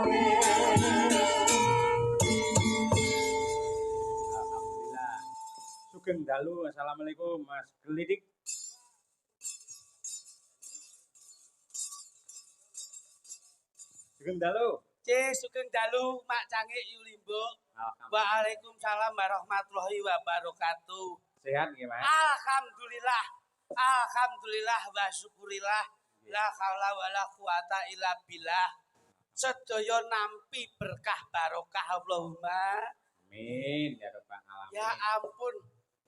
Alhamdulillah. Sugeng dalu. Assalamualaikum Mas Gelidik. Sugeng dalu. Sugeng dalu Mak Cange Yulimbo. Waalaikumsalam warahmatullahi wabarakatuh. Sehat nggih, Mas? Alhamdulillah. Alhamdulillah wa syukurillah. La haula wala quwata illa billah. Sedaya nampi berkah barokah Allahumma. Amin ya rabbal alamin. Ya ampun.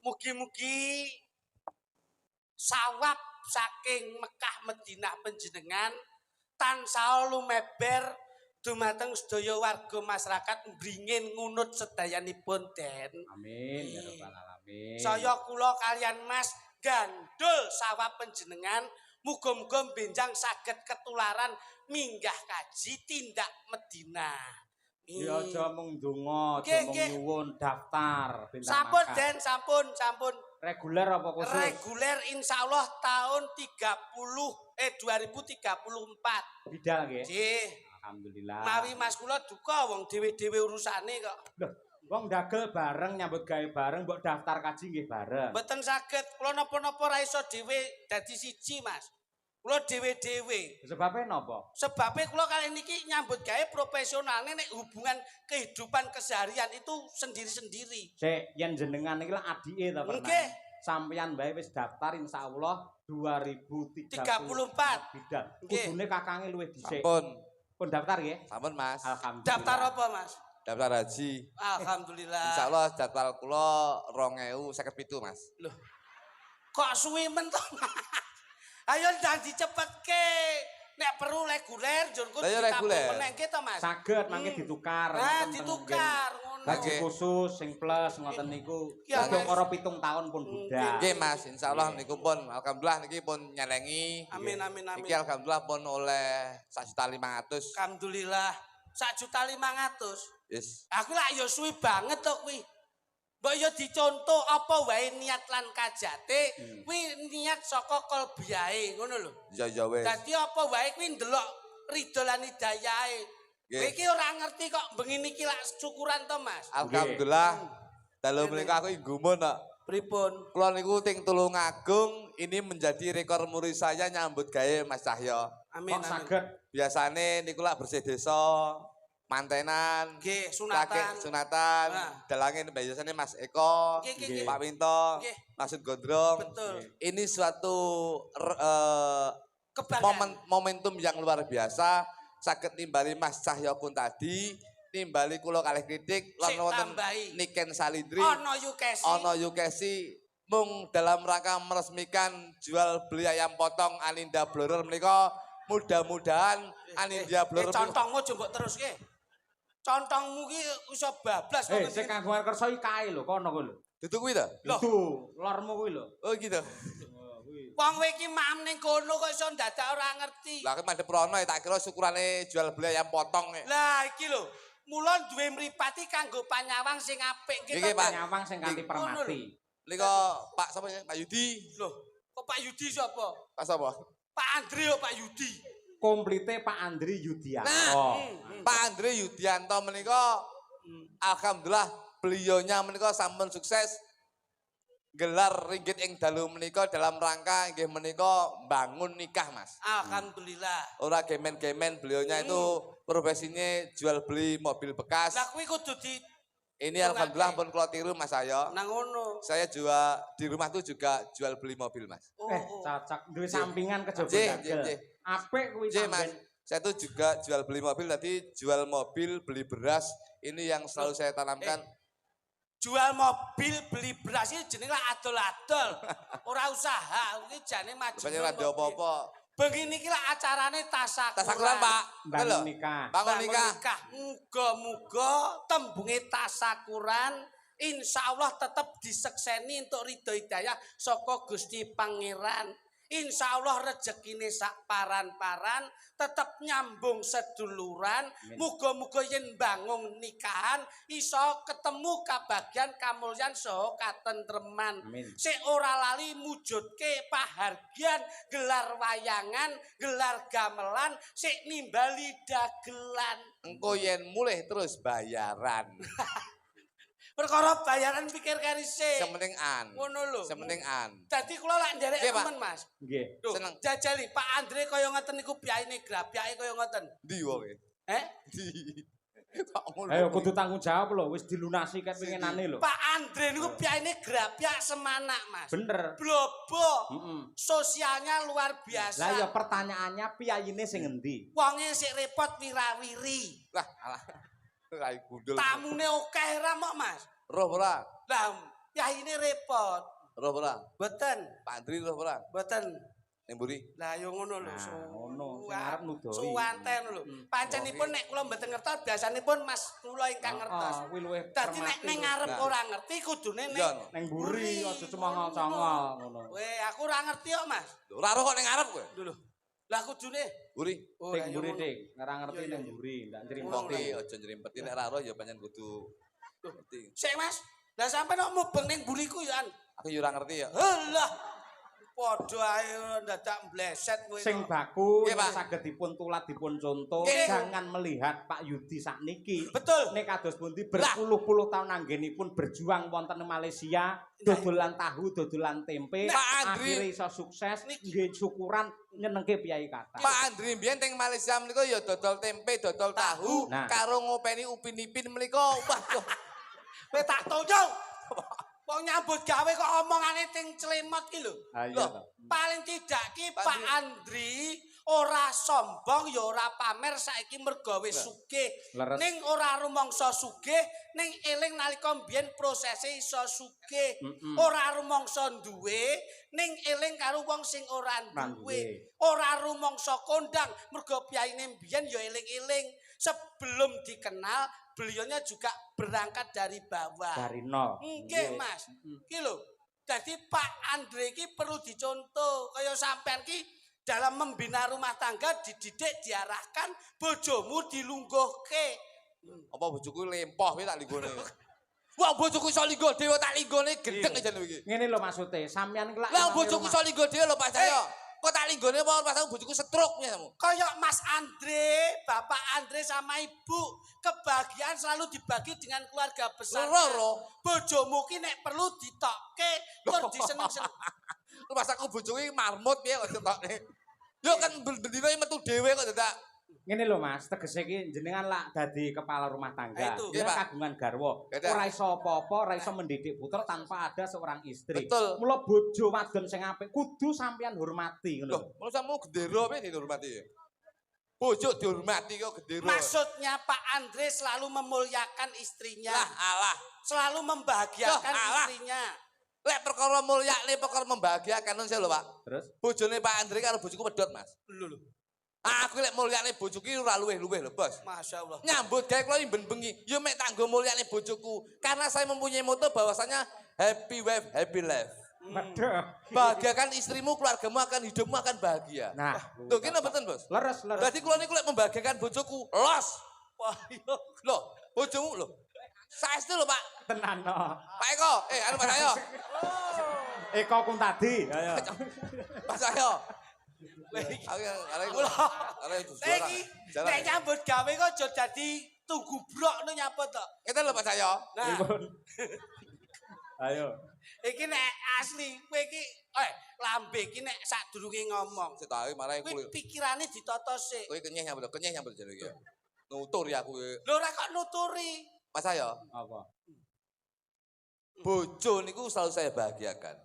Mugi-mugi sawab saking Mekah Madinah panjenengan tansah lumeber dumateng sedaya warga masyarakat bringin ngunut sedayanipun den. Amin ya rabbal alamin. Saya kula kalian Mas gandul sawab panjenengan muga-muga benjang saged ketularan minggah kaji tindak Medina. Ya aja mung ndonga, aja mung nyuwun daftar bintang Sampun Makkah. Den, sampun. Reguler apa khusus? Reguler insyaallah tahun 2034. Bidal nggih. Nggih. Alhamdulillah. Mawi Mas kula duka wong dhewe-dhewe urusane kok. Loh, wong dagel bareng nyambut gawe bareng mbok daftar kaji nggih bareng. Mboten saged kula napa-napa ra iso dhewe dadi siji Mas. Kula dhewe-dhewe. Sebabnya napa? Sebabnya kula kali niki nyambut gawe profesionalnya nek hubungan kehidupan keseharian itu sendiri-sendiri. Sik, yen jenengan iki lah adike ta pernah. Nggih. Sampeyan bae wis daftar insyaallah 2034 bidal. Nggih. Kudune kakange luwih dhisik. Pun daftar nggih? sampun Mas. Alhamdulillah. Daftar apa Mas? Daftar haji. Alhamdulillah. Insyaallah jadwal kula 2057 Mas. Loh. Kok suwi men to? Ayo ndang dicepetke. Nek perlu reguler njurku reguler. meneng to Mas. Saged mangke ditukar. Nah, ditukar ngono. Haji khusus sing plus ngoten niku. Ya, Udah ora 7 tahun pun budal. Nggih Mas, insyaallah niku pun alhamdulillah niki pun nyelengi. Amin. Iki alhamdulillah pun oleh 1.500.000. Alhamdulillah. 1.500.000. Yes. Aku lah ya suwi banget to kuwi. Mbok yo dicontoh apa wae niat lan kajate, kuwi niat saka kolbiahe, ngono lho. Ya wis. Dadi apa wae kuwi ndelok ridho lan hidayahe. Kowe iki ora ngerti kok bengi niki lak syukuran to, Mas. Alhamdulillah. Dalu menika aku gumun kok. Pripun? Kula niku ting Tulungagung ini menjadi rekor muri saya nyambut gawe Mas Cahyo. Amin. Kok saged Biasane niku lak bersih desa, mantenan, Nggih, sunatan, sunatan. dalangin biasanya Mas Eko, Nggih. Pak Winto, Nggih. Mas Gondrong. Betul. Ini suatu Kebanggaan. momentum yang luar biasa. Saged nimbali Mas Cahyo pun tadi, nimbali kula kalih kritik, lan wonten tambahi. Niken Salindri, Ono Yukesi. ono Yukesi, mung dalam rangka meresmikan jual beli ayam potong Aninda Blorer menika mudah-mudahan Aninda Blorer Contongmu jombok terus ke. Contongmu ki iso bablas kok. sing kanggo kersa iki kae lho, kono kuwi lho. Dudu kuwi to? Itu, lormu kuwi lho. Oh gitu. Wong kowe iki mam ning kono kok iso dadak ora ngerti. Lah kan madhep rono ya tak kira syukurane jual beli ayam potong. Lah iki lho, mula duwe mripati kanggo panyawang sing apik ki. Iki, Pak. Nyawang sing kanthi permati. Nika Pak sapa ya? Pak Yudi. Loh, kok Pak Yudi sapa? Pak sapa? Pak Andre yo Pak Yudi. Komplite Pak Andri Yudianto. Nah, Pak Andre Yudianto menika alhamdulillah beliaunya menika sampun sukses gelar ringgit ing dalu menika dalam rangka nggih menika bangun nikah Mas. Alhamdulillah. Ora gemen-gemen beliaunya itu profesinya jual beli mobil bekas. Lah kuwi kudu di Ini alhamdulillah pun kula tiru Mas saya. nang ngono. Saya juga di rumah tuh juga jual beli mobil Mas. Cocok duwe sampingan kejaba Nggih, dagel. nggih. Apik kuwi Mas. sampean. Saya tuh juga jual beli mobil, tadi jual mobil, beli beras. Ini yang selalu saya tanamkan. Jual mobil, beli beras iki jenenge lah adol-adol. Ora usaha, iki jane maju. Banyak ada apa-apa. Bengi niki lah acarane tasakuran. Tasakuran Pak. Bangun nikah. Bangun nikah. Muga-muga tembunge tasakuran insyaallah tetep disekseni untuk ridho hidayah saka Gusti Pangeran. Insya Allah rezekine sak paran-paran, tetep nyambung seduluran. Muga-muga yen bangun nikahan iso ketemu kabagyan kamulyan saha katentreman. Sik ora lali mujudke pahargyan, gelar wayangan, gelar gamelan, sik nimbali dagelan. Engko yen mulih terus bayaran. Perkara bayaran pikir karise. Sementing an. Ngono lho. Sementing an. Dadi kula lak nderek Nggih, Pak. temen, Mas. Nggih. Loh, Seneng. jajali Pak Andre kaya ngoten niku biayane grabyake kaya ngoten. Ndi wae? Ndi. Kok ngono. Ayo kudu tanggung jawab lho, wis dilunasi kan pengenane lho. Pak Andre niku biayane grabyak semanak, Mas. Bener. Blobo. Heeh. Sosialnya luar biasa. Lah ya pertanyaannya piyayine sing endi? Wonge sik repot wirawiri. Lah alah. Rai gundul. Tamune akeh ra mok, Mas. Roh ora? Lah, yaine repot. Roh ora? Mboten, Pak Andri roh ora? mboten. Ning mburi. Lah yo ngono lho. Nah, ngono, sing arep nudoi. Suwanten lho. Pancenipun nek kula mboten ngertos, biasanipun Mas kula ingkang ngertos. Kuwi luwih. Dadi nek ning ngarep Nah. ora ngerti kudune Iya, ning Neng mburi aja cemongol-congol ngono. Weh, aku ora ngerti kok, Mas. Ora roh kok ning ngarep kowe. Lho. Lah kudune. Mburi. Oh, Ning lah, yo mburi ngono. Dik, ora ngerti Iya, iya, neng iya. mburi, ndak Ngono. nrimo. Ngerti aja nyrimpeti nek ra roh ya pancen kudu ngerti. Sik, Mas. Lah sampean kok mubeng ning mburiku ya an. Aku yo ora ngerti ya. Halah. Padha ae dadak mbleset kowe. Sing baku Nggih, Pak. saged dipun tulat dipun contoh, Nggih. jangan melihat Pak Yudi sakniki. Betul. Nek kados pundi berpuluh-puluh tahun anggenipun berjuang wonten ing Malaysia, dodolan tahu, dodolan tempe, Pak Andri. akhire iso sukses, nggih syukuran nyenengke piyai kata. Pak Andri mbiyen teng Malaysia menika ya dodol tempe, dodol tahu, Nah. karo ngopeni upin-ipin menika. Waduh. Kowe tak tunjuk. Wong nyambut gawe kok omongane ting clemot ki lho. Ah iya Loh. toh. Paling tidak ki Pak Pak Andri ora sombong ya ora pamer saiki mergo wis sugih. Leres. Ning ora rumangsa sugih, ning eling nalika mbiyen prosese iso sugih. Ora rumangsa duwe, ning eling karo wong sing ora duwe. Ora rumangsa kondang mergo piyayine mbiyen ya eling-eling. Sebelum dikenal, beliaunya juga berangkat dari bawah. Dari nol. Nggih, Mas. Ki lho. Dadi Pak Andre ki perlu dicontoh. Kaya sampean ki dalam membina rumah tangga dididik, diarahkan, bojomu dilungguhke. Apa bojoku lempoh kowe tak linggone. Wah, bojoku iso linggo dhewe tak linggone gendeng aja lho iki. Ngene lho maksude, sampeyan ki lak Lah nang bojoku iso linggo dhewe lho Pak saya. Kok tak linggone apa pas bojoku stroke ya kamu. Kayak Mas Andre, Bapak Andre sama Ibu, kebahagiaan selalu dibagi dengan keluarga besar. Loro. Bojomu ki nek perlu ditokke, tur diseneng-seneng. Lu pas aku bojoku iki marmut piye kok ditokne. Yo kan bendina metu dhewe kok dadak. Ngene lho Mas, tegese iki jenengan lak dadi kepala rumah tangga. Itu. Iya, Jenengan Pak. kagungan garwa. Iya, Ora iso apa-apa, ora iso mendidik putra tanpa ada seorang istri. Betul. Mula bojo wadon sing apik kudu sampeyan hormati ngono. Loh, mau sammu gendera piye dihormati ya? Bojo dihormati kok gendera. Maksudnya Pak Andre selalu memuliakan istrinya. Lah alah. Selalu membahagiakan Loh, alah. istrinya. Lek perkara mulyakne perkara membahagiakan nun saya lho Pak. Terus Bojone Pak Andri karo bojoku pedhot Mas. Lho. Aku lek mulyakne bojoku ora luweh-luweh lho Bos. Masya Allah. Nyambut gawe kula ben bengi. Yo mek tanggo mulyakne bojoku. Karena saya mempunyai moto bahwasanya happy wife, happy life. Waduh. Bahagiakan istrimu, keluargamu akan hidupmu akan bahagia. Nah, Tuh kene mboten Bos. leres. Berarti kula niku lek membahagiakan bojoku, los. Wah, iya. Loh, bojomu lho. Saestu lho Pak. Tenan no. Pak Eko, anu Pak Sayo. Eko Kuntadi. Ayo. Pak Sayo. Lagi. Aku yang arek itu Lagi. Nek nyambut gawe kok aja dadi tugu brok no nyambut tok. Kita lho Pak Sayo. Nah, Pripun? Ayo. iki nek asli kowe iki lambe iki nek sadurunge ngomong. Setawi marai Kowe kulit. pikirane ditata sik. Kowe kenyeh nyambut jane iki. Nutur ya aku. Lho ora kok nuturi. Mas Sayo, Apa? bojo niku selalu saya bahagiakan.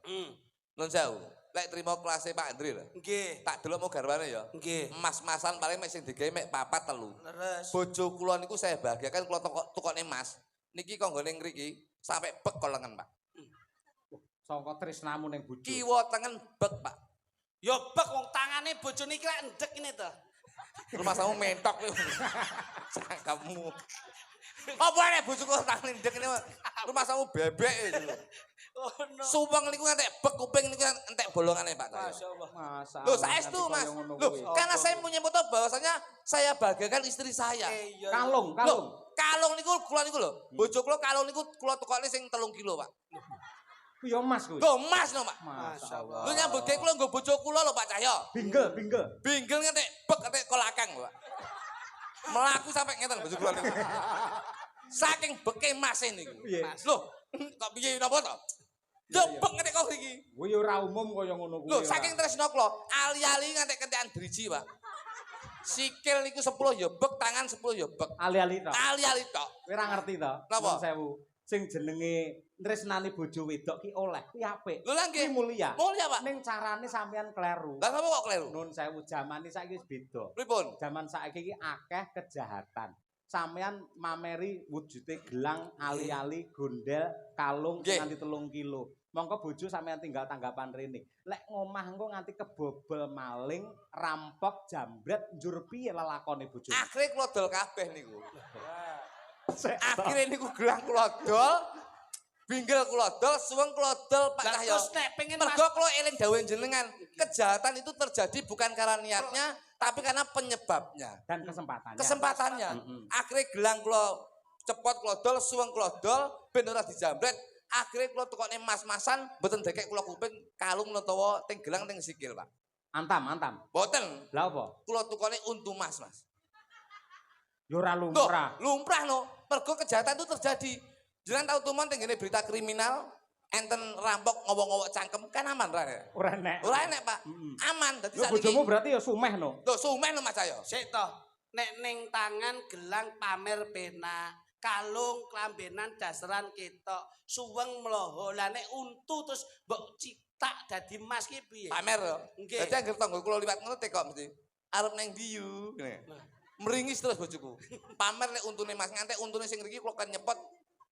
Nun sewu, lek trimo kelasé Pak Andri lho. Nggih. Tak delok mau garwane ya. Nggih. Mas-masan paling mek sing digawe mek 4 3. Leres. Bojo kula niku saya bahagiakan kula tukokne Mas. Niki konggone ngriki sampai bek kolengen, Pak. Sangka tresnamu ning bojo. Kiwa tengen bek, Pak. Ya bek wong tangane bojone iki lek endek ngene to. Rumah kamu mentok kowe. Cangkemmu. Apa nek bojoku tangan ndek ngene rumah kamu bebek itu. Ono. Suweng niku ngantek bek kuping niku entek bolongane Pak Cahyo. Masyaallah. Masalah. Loh, saestu Mas. Loh, karena saya punya foto bahwasanya saya bahagiakan istri saya. Iya. Kalung. Loh, kalung niku kula niku lho. Bojo kula kalung niku kula tukokne sing 3 kilo, Pak. Ku yo Mas kuwi. Loh, Mas no, Pak. Masyaallah. Lu nyambut gawe kula nggo bojo kula lho, Pak Cahyo. Binggel. Binggel ngantek bek ngantek kolakang, Pak. Melaku sampai ngeten bojo kula niku. Saking beke Mas niku. Piye? Loh, kok piye napa to? Yo bek ngantek kok iki. Kuwi yo ora umum kaya ngono kuwi. Loh, saking tresno kula, ali-ali ngantek kentekan driji, Pak. Sikil niku 10 ya bek, tangan 10 ya bek. Ali-ali tok. Ali-ali tok. Kowe ora ngerti to? Napa? Nuwun sewu. Sing jenenge tresnani bojo wedok ki oleh, kuwi apik. Lho lah nggih. Kuwi mulia. Mulia, Pak. Ning carane sampean kleru. Lah napa kok kleru? Nun sewu jamane saiki wis beda. Pripun? Zaman saiki iki akeh kejahatan. Sampean mameri wujude gelang ali-ali gondel kalung Nggih. nganti 3 kilo. Mongko bojo sampean tinggal tanggapan rene. Lek ngomah engko nganti kebobol maling, rampok, jambret, njur piye lelakone bojo? Akhire kula dol kabeh niku. Sek, Akhire niku gelang kula dol, binggel kula dol, suweng kula dol Pak Lah Cahyo. terus nek pengen Mergo kula eling dawuh jenengan, kejahatan itu terjadi bukan karena niatnya, tapi karena penyebabnya. dan kesempatannya. Kesempatannya. Mm-mm. Akhire gelang kula cepot kula dol, suweng kula dol, ben ora dijambret. Akhire kula tukokne mas-masan, mboten dekek kula kuping kalung utawa teng gelang teng sikil, Pak. Antam. Mboten. Lah apa? Kula tukokne untu Mas. Yo ora Loh, lumrah. lumrah no. Mergo kejahatan itu terjadi. Jangan tahu tuman tenggene berita kriminal, enten rampok ngowok-ngowok cangkem kan aman ra? Ora enek. Ora enek, Pak. Mm-mm. Aman. Dadi Yo sakniki. bojomu berarti ya sumeh no. Loh, sumeh no Mas Cahyo. sik to. Nek ning tangan gelang pamer pena, kalung klambenan dasaran ketok, suweng mloho. Lah nek untu terus mbok citak dadi emas ki piye? Pamer yo. Nggih. Dadi anggere tangga kula liwat ngono tekok mesti. Arep neng diyu. Meringis terus bojoku. Pamer nek untune Mas ngantek untune sing ngriki kula kan nyepot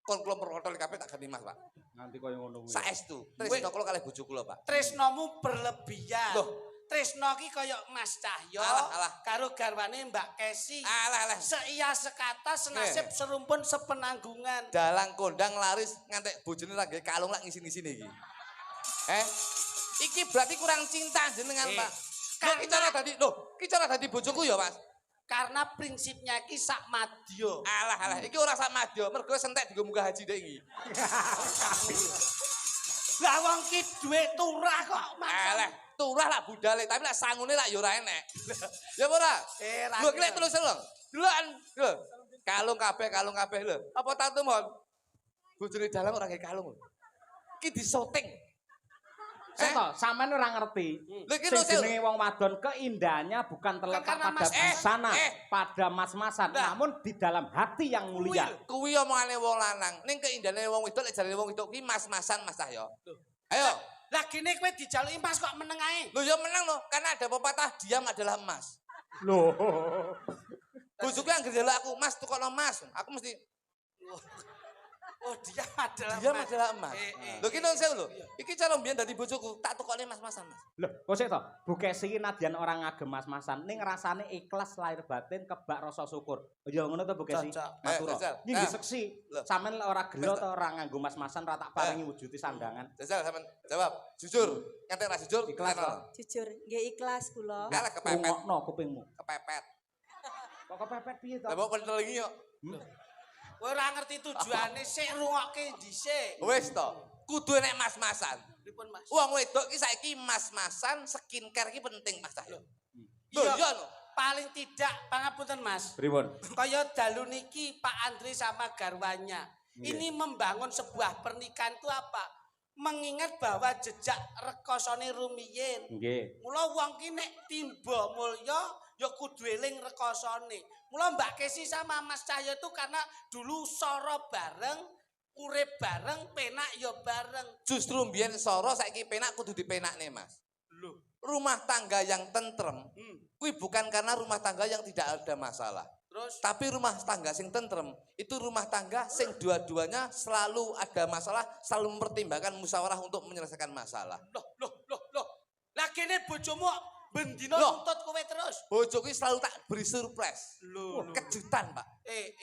kon kula perotol kabeh tak ganti Mas, Pak. Nganti kaya ngono kuwi. Saestu. Tresno kula kalih bojo kula, Pak. Tresnomu berlebihan. Loh. Tresno ki kaya Mas Cahyo Alah. karo garwane Mbak Kesi. Alah. Seia sekata senasib serumpun sepenanggungan. Dalang kondang laris ngantek bojone ra gawe kalung lak ngisi-ngisine iki. Iki berarti kurang cinta jenengan, Pak. Lho ki cara dadi ki cara dadi bojoku ya, Mas. Karena prinsipnya ki sak madya. Alah, iki ora sak madya, mergo sentek dienggo munggah haji dek iki. Lah wong ki dhuwit turah kok. Alah, turah lah budale, tapi lak sangune lak ya ora enek. Ya ora? Ra. Lho ki lek terus lho. Delokan, lho. Kalung kabeh lho. Apa tatu mon? Bojone dalang ora gawe kalung. Ki disoting. Seto, sampean ora ngerti. Lho iki Sing lho Sil. jenenge wong wadon keindahannya bukan terletak Karena pada mas- busana, eh. pada mas-masan, Nah. namun di dalam hati yang mulia. Kuwi omongane wong lanang. Ning keindahane wong wedok lek jarane wong wedok ki mas-masan Mas Cahyo. Ayo. Lah gini kowe dijaluki Mas kok meneng ae. Lho ya menang loh, karena ada pepatah diam adalah emas. Loh. Bojoku yang njaluk aku, Mas tukokno emas. Aku mesti Oh dia adalah diam Mas. adalah emas. Lho ki non sewu lho. Iki cara mbiyen dadi bojoku, tak tukokne mas-masan, Mas. Loh, kok sik to? Bu Kesi iki nadyan orang ngagem mas-masan, ning rasane ikhlas lahir batin kebak rasa syukur. Ya ngono to Bu Kesi? Cocok. Matur. Jajal. Nggih Nah. seksi. Loh. Sampeyan lek ora gelo to ora nganggo mas-masan ora tak paringi wujude sandangan. Jajal sampean jawab, jujur. Ngantek ra jujur, Ikhlas to? Jujur, nggih ikhlas kula. Kalah kepepet, Rungokno kupingmu. kepepet. Kok kepepet piye to? Lah kok pentelingi yo. Kowe ora ngerti tujuane sik rungokke dhisik. Wis to. Kudu enek mas-masan. Pripun Mas? Wong wedok ki saiki mas-masan, skincare ki penting Mas Cahyo. Iya. Iya no. Paling tidak pangapunten Mas. Pripun? Kaya dalu niki Pak Andri sama garwanya. Ini membangun sebuah pernikahan itu apa? Mengingat bahwa jejak rekosane rumiyin. Nggih. Mula wong ki nek timba mulya ya kudu eling rekosane. Mula Mbak Kesi sama Mas Cahyo itu karena dulu soro bareng, urip bareng, penak ya bareng. Justru mbiyen soro saiki penak kudu dipenakne, Mas. Loh. Rumah tangga yang tentrem, kuwi bukan karena rumah tangga yang tidak ada masalah. Terus Tapi rumah tangga sing tentrem, itu rumah tangga sing dua-duanya selalu ada masalah, selalu mempertimbangkan musyawarah untuk menyelesaikan masalah. loh. Lah kene bojomu bendina Loh. nuntut kowe terus. Bojo kuwi selalu tak beri surprise. Loh. Kejutan, Pak. Eh.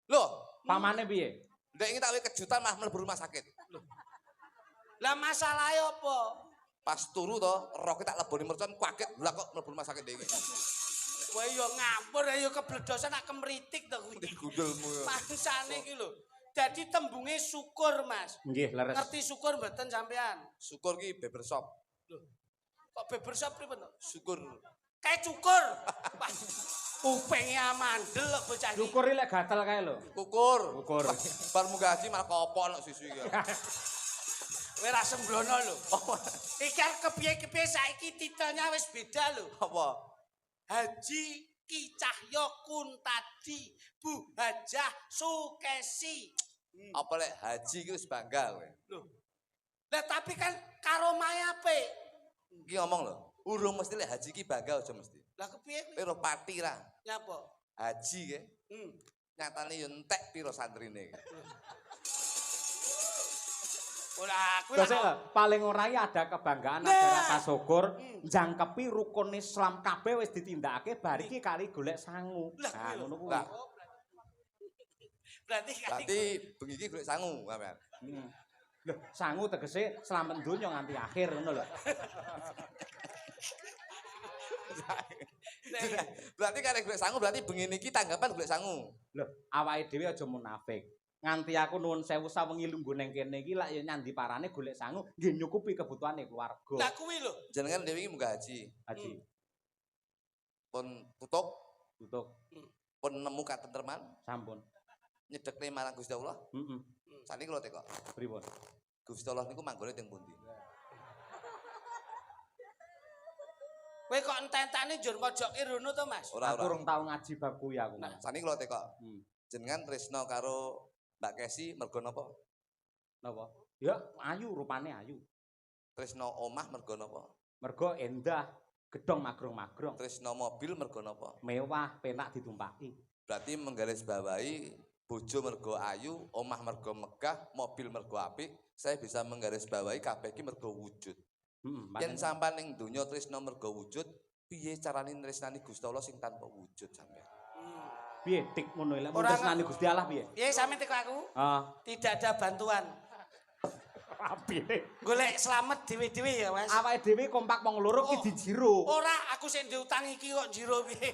Loh, Pamane piye? ndek iki tak wae kejutan malah mlebu rumah sakit. Lah masalahe apa? Pas turu to, roke tak leboni mercon kaget lah kok mlebu rumah sakit iki. Wah ya ngampur ya kebledosan nak kemritik to kuwi. Gundulmu ya. Pangsane iki lho. Dadi tembunge syukur, Mas. Nggih, leres. Ngerti syukur mboten sampean? Syukur ki barbershop. Lho. Kok barbershop pripun to? Syukur. Kayak cukur. Upenge amandel kok bocah iki. Syukur lek gatel kae lho. Ukur. Ukur. Bar munggah haji malah kopok nek susu iki. Kowe ra sembrono lho. Iki kepiye-kepiye saiki titelnya wis beda lho. Apa? Haji Ki Cahyo Kuntadi, Bu Hajah Sukesi. Apa lek haji ki wis bangga kowe. Loh. Lah tapi kan karo mayape. Iki ngomong lho, urung mesti lek haji ki bangga aja mesti. Lah kepiye? Kowe ro pati ra. Nyapa? Haji ke nyatane yo entek piro santrine. Ora aku Terus paling ora ya ada kebanggaan, ada rasa syukur, jangkepi rukun Islam kabeh wis ditindakake bar iki kali golek sangu. Nah, ngono kuwi. Berarti bengi iki golek sangu sampean. Lho, sangu tegese slamet donya nganti akhir ngono lho. Berarti karek golek sangu berarti bengi niki tanggapan golek sangu. Lho, awake dhewe aja munafik. Nganti aku nuwun sewu sawengi lungguh nang kene iki lak ya nyandi parane golek sangu nggih nyukupi kebutuhane keluarga. Lah kuwi lho. Jenengan dhewe iki munggah haji. Haji, Pun tutuk, tutuk, pun nemu katentreman, sampun. nyedekne marang Gusti Allah. Heeh. Saniki kula teko. Pripun? Gusti Allah niku manggone teng pundi? Kowe kok entek-entekne njur mojoke rono to, Mas? Aku urung tau ngaji bab kuwi aku. Nah, Saniki kula teko. Jenengan tresno karo Mbak Kesi mergo napa? Napa? Ya, ayu rupane ayu. Tresno omah mergo napa? Mergo endah, gedhong magrong-magrong. Tresno mobil mergo napa? Mewah, penak ditumpaki. Berarti menggaris bawahi bojo mergo ayu, omah mergo megah, mobil mergo apik, saya bisa menggaris bawahi kabeh iki mergo wujud. Yen sampean ning donya tresno mergo wujud, piye carane tresnani Gusti Allah sing tanpa wujud sampean? Piye dik ngono lek tresnani Gusti Allah piye? Piye sampe teko aku? Tidak ada bantuan. Piye? Golek slamet dhewe-dhewe ya, Mas. Awake dhewe kompak wong loro ki dijiro. Ora, aku sing diutang iki kok jiro piye.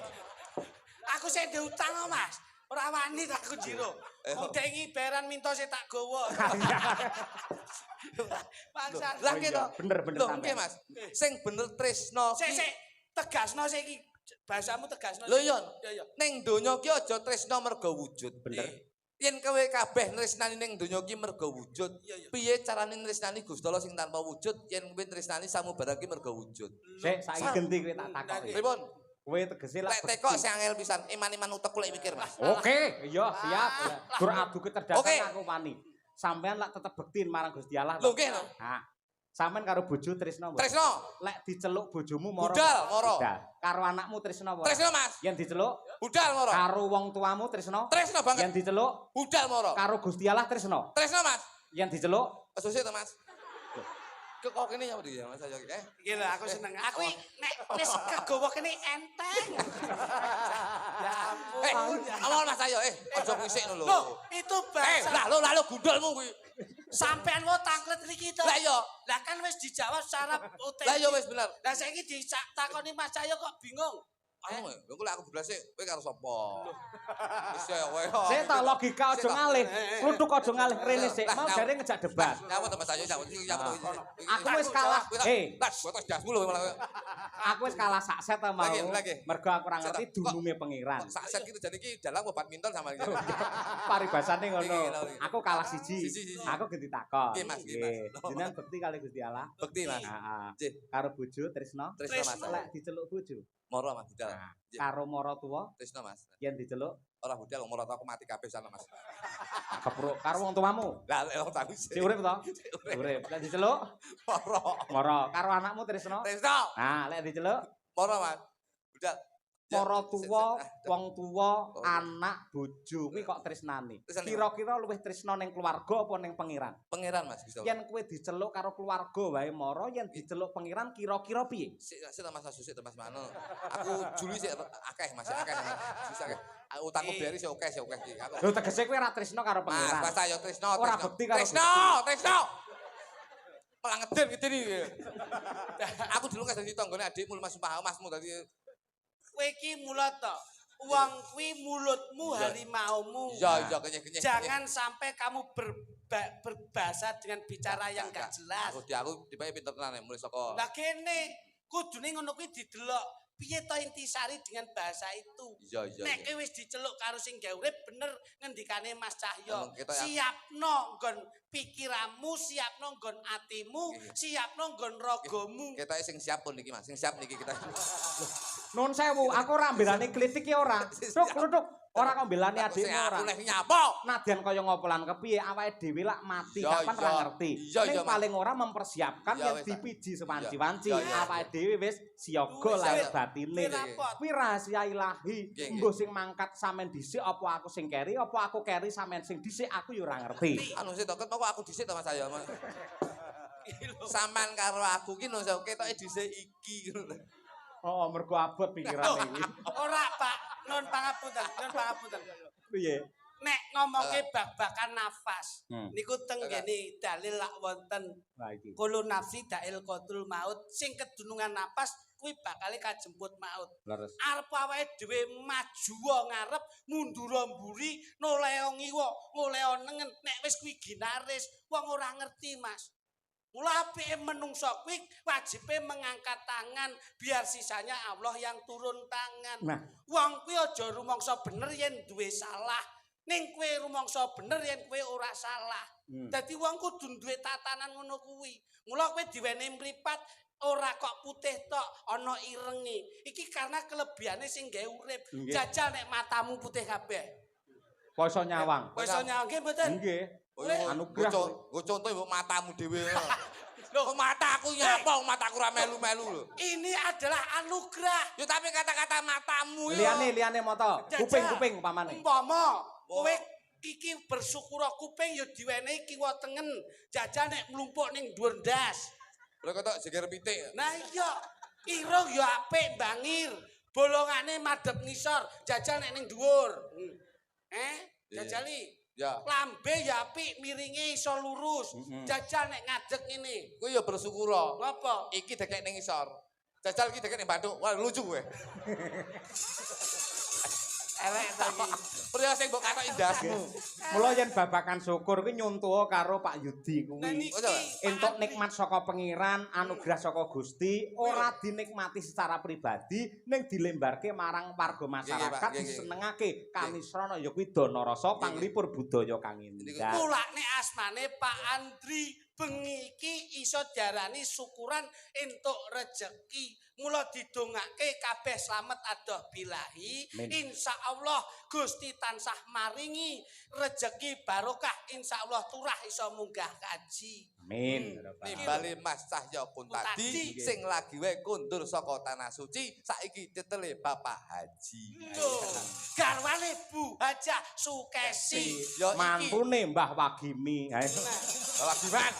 Aku sing diutang kok, Mas. Ora wani tak aku jiro. Udah iki bayaran minta sing tak gowo. Bangsa. Lah gitu. Bener Lho, nggih Mas. Sing bener tresno ki. Sik, tegasno sik iki. Bahasamu tegasno. Lho yo. Ya. Ning donya ki aja tresno mergo wujud. Bener. Yen kowe kabeh tresnani ning donya ki mergo wujud, piye carane tresnani Gusti Allah sing tanpa wujud yen kowe tresnani samubarang ki mergo wujud? Sik saiki genti kowe tak takoki. Pripun? Kowe tegese lak Lek teko sing angel pisan, iman-iman utek kulek mikir, Mas. Oke, iya siap. Gur adu kecerdasan Oke. aku wani. Sampean lak tetep bektin marang Gusti Allah. Lho nggih lho. Nah, sampean karo bojo tresno. Tresno. Lek diceluk bojomu moro. Budal moro. Budal. Karo anakmu tresno apa? Tresno, Mas. Yen diceluk Budal moro. karo wong tuamu tresno. Tresno banget. Yen diceluk Budal moro. karo Gusti Allah tresno. Tresno, Mas. Yen diceluk Asusik to, Mas. Kok kene ya Mas saya iki. Iki lho aku seneng. Aku nek wis kegowo kene enteng. Ya ampun. Awal Mas ayo aja ngisik lho. Loh, itu bahasa. Lalu gundulmu kuwi. Sampean wo tanglet iki to. Lah iya. Lah kan wis dijawab secara otentik. Lah iya wis bener. Lah saiki ditakoni Mas Cahyo kok bingung. Anu engko lek aku belas kowe karo sapa? Wis ya kowe. sik tak logika aja ngalih. Kluthuk aja ngalih rene sik. Mau jare ngejak debat. Nyawut Mas ayo nyawut. Aku wis kalah. Las botos dasmu lho malah. Aku wis kalah sak set ta mau. Lagi. Mergo aku ora ngerti dununge pangeran. Sak set gitu jadi iki dalang obat badminton sama iki. Paribasane ngono. Aku kalah siji. Siji. Aku ganti takon. Nggih, Mas, nggih, Mas. Jenengan bekti kali Gusti Allah. Bekti Mas. Heeh. Nggih. Karo bojo tresno. Tresno Mas. Lek diceluk bojo. Moro Mas budal. Nah, karo mara tuwa Tresno Mas. yen diceluk Ora budal moro aku mati kabeh sana Mas. kepruk karo wong tuamu. Lah lek wong tahu Si urip to? Urip. Lek diceluk moro. mara karo anakmu tresno. Tresno. Nah, lek diceluk Moro Mas. Budal. para tuwa, wong tuwa, anak, bojo kuwi kok tresnane. Kira-kira luwih tresno ning keluarga apa ning pangeran? Pangeran Mas Gusti. Yen kowe diceluk karo keluarga wae mara, yen diceluk pangeran kira-kira piye? Sik Mas susik to Mas Mano. Aku juli sik akeh Mas akeh. Susah akeh. Utangku beri sik akeh iki. Aku. Lho tegese kowe ora tresno karo pangeran. Mas ayo tresno. Ora bekti karo Tresno. malah ngeden iki. Aku dulu kan dadi tanggane adikmu Mas Sumpah, Masmu dadi Kowe iki mulut to. Wong kuwi mulutmu harimaumu. iya kenyek-kenyek. Jangan sampai kamu berbahasa dengan bicara yang gak jelas. Aku tibae pinter tenan mulai saka. Lah kene kudune ngono kuwi didelok. Piye to intisari dengan bahasa itu? Iya. Nek kowe wis diceluk karo sing gawe urip bener ngendikane Mas Cahyo. Kita Siapno nggon pikiranmu, siapno nggon atimu, siapno nggon ragamu. Kita sing siap pun niki Mas, sing siap niki kita. Nun sewu, aku ora mbelani klitik ki ora. Tuk. Ora kok mbelani adikmu ora. Aku nek nyapa. Nadyan kaya ngopolan kepiye awake dhewe lak mati Ya, kapan ora ngerti. Ning Mas. paling ora mempersiapkan Ya, yen wis, dipiji sewanci-wanci Ya. awake dhewe wis siaga lahir batine. Kuwi rahasia ilahi. Mbah sing mangkat sampean dhisik apa aku sing keri apa aku keri sampean sing dhisik aku ya ora ngerti. Anu sih toket kok aku dhisik to Mas Ayo. Sampean karo aku ki no ketoke dhisik iki. Oh, mergo abot pikirane iki. Ora, Pak. Nun pangapunten. Piye? Nek ngomongke bab-bakan nafas, niku teng Oke. ngene dalil lak wonten Lah iki. kulo nafsi dail qatul maut sing kedunungan napas kuwi bakal kajemput maut. Leres. Arep awake dhewe maju ngarep, mundur mburi, noleo ngiwa, ngoleo nengen. Nek wis kuwi ginaris, wong ora ngerti, Mas. Mula apike menungso kuwi wajibe mengangkat tangan biar sisanya Allah yang turun tangan. Nah. Wong kuwi aja rumangsa bener yen duwe salah. Ning kowe rumangsa bener yen kowe ora salah. Dadi wong kudu duwe tatanan ngono kuwi. Mula kowe diwenehi mripat ora kok putih tok, ana irenge. Iki karena kelebihane sing gawe urip. Jajal nek matamu putih kabeh. Poso nyawang. Kowe iso nyangge mboten? Nggih. Anugerah. Nggo contoh mbok matamu dhewe. Kok mataku nyapa, mataku ora melu-melu lho. Ini adalah anugerah. Yo tapi kata-kata matamu yo. Liane mata. Kuping umpamane. Umpama kowe iki bersyukur kuping ya diwenehi kiwa tengen. Jajal nek mlumpuk ning dhuwur ndas. Lha kok jeger pitik. Nah iya, irung ya apik bangir. Bolongane madhep ngisor, jajal nek ning dhuwur. Jajali. Ya. Lambe ya apik, miringe iso lurus. Jajal nek ngadeg ngene. Kuwi ya bersyukur. Ngapa? Iki dekek ning isor. Jajal iki dekek ning Bandung. Wah lucu kowe. Elek ta iki. Priya sing mbok katoki ndasmu. Mula yen babakan syukur kuwi nyuntuh karo Pak Yudi Nah kuwi. niki Entuk nikmat saka pengiran, anugerah saka Gusti, ora dinikmati secara pribadi, ning dilembarke marang warga masyarakat, disenengake kamisrana ya kuwi dana rasa panglipur budaya kang indah. mulane asmane Pak Andri bengi iki iso diarani syukuran entuk rejeki. Mula didongake kabeh slamet adoh bilahi. Insyaallah Gusti tansah maringi rejeki barokah. Insyaallah turah iso munggah kaji. Amin. Nimbali Mas Cahyo pun tadi sing lagi wae kundur saka tanah suci saiki titele Bapak Haji. Garwane Bu Hajah Sukesi. Yo iki Mantune Mbah Wagimi. Wagiman.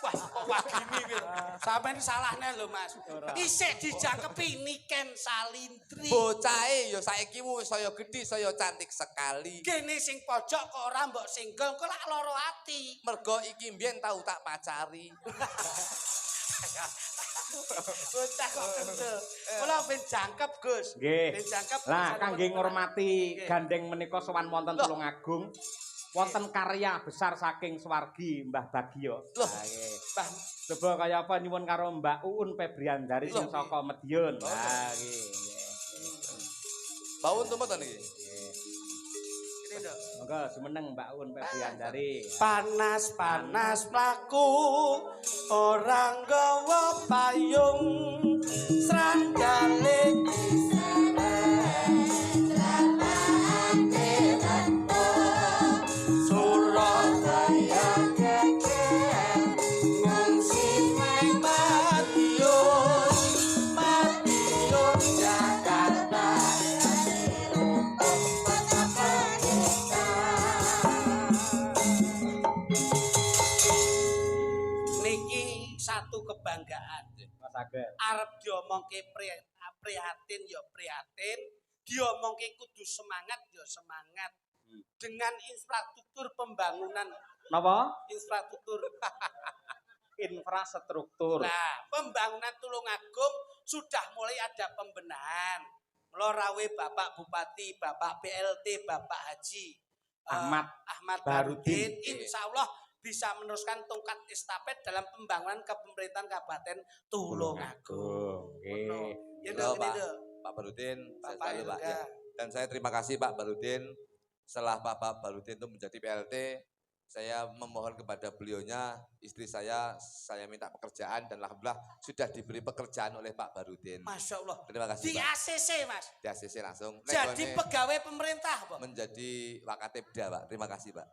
Wah, kok wagini kuwi. Sampeyan salahne lho, Mas. Isih dijangkepi Niken Salindri. Bocahe ya saiki wis saya gedhi, saya cantik sekali. Kene sing pojok kok ora mbok singgol, kok lak lara ati. Mergo iki mbiyen tau tak pacari. Bocah kok kendel. Kula ben jangkep, Gus. Nggih. Ben jangkep. Lah kangge ngurmati gandeng menika sowan wonten Tulung Agung. Wonten karya besar saking swargi Mbah Bagio. Loh. Mbah, Coba kaya apa nyuwun karo Mbak Uun Febriandari sing saka Medion. Lah nggih. Baun tuh mboten iki. kene lho. Monggo jumeneng Mbak Uun Febriandari. Panas-panas mlaku ora nggawa payung sranggale Surabaya geger ngungsi nang Madiun Jakarta niki satu kebanggaan. Mas Ageng. Arep diomongke prihatin ya prihatin, diomongke kudu semangat ya semangat. Dengan infrastruktur pembangunan Napa? infrastruktur infrastruktur. Nah, pembangunan Tulungagung sudah mulai ada pembenahan. Melorawe Bapak Bupati, Bapak PLT, Bapak Haji Ahmad Barudin, insya Allah bisa meneruskan tongkat estafet dalam pembangunan kepemerintahan Kabupaten Tulungagung. Oke. Ya, Pak Barudin, saya Bapak selalu Pak ya. Dan saya terima kasih Pak Barudin. Setelah Bapak Barudin itu menjadi PLT, saya memohon kepada beliaunya, istri saya minta pekerjaan dan alhamdulillah sudah diberi pekerjaan oleh Pak Barudin. Masya Allah. Terima kasih Di Pak. ACC Mas. Di ACC langsung. Jadi pegawai pemerintah Pak. Menjadi Wakatebda Pak. Terima kasih Pak.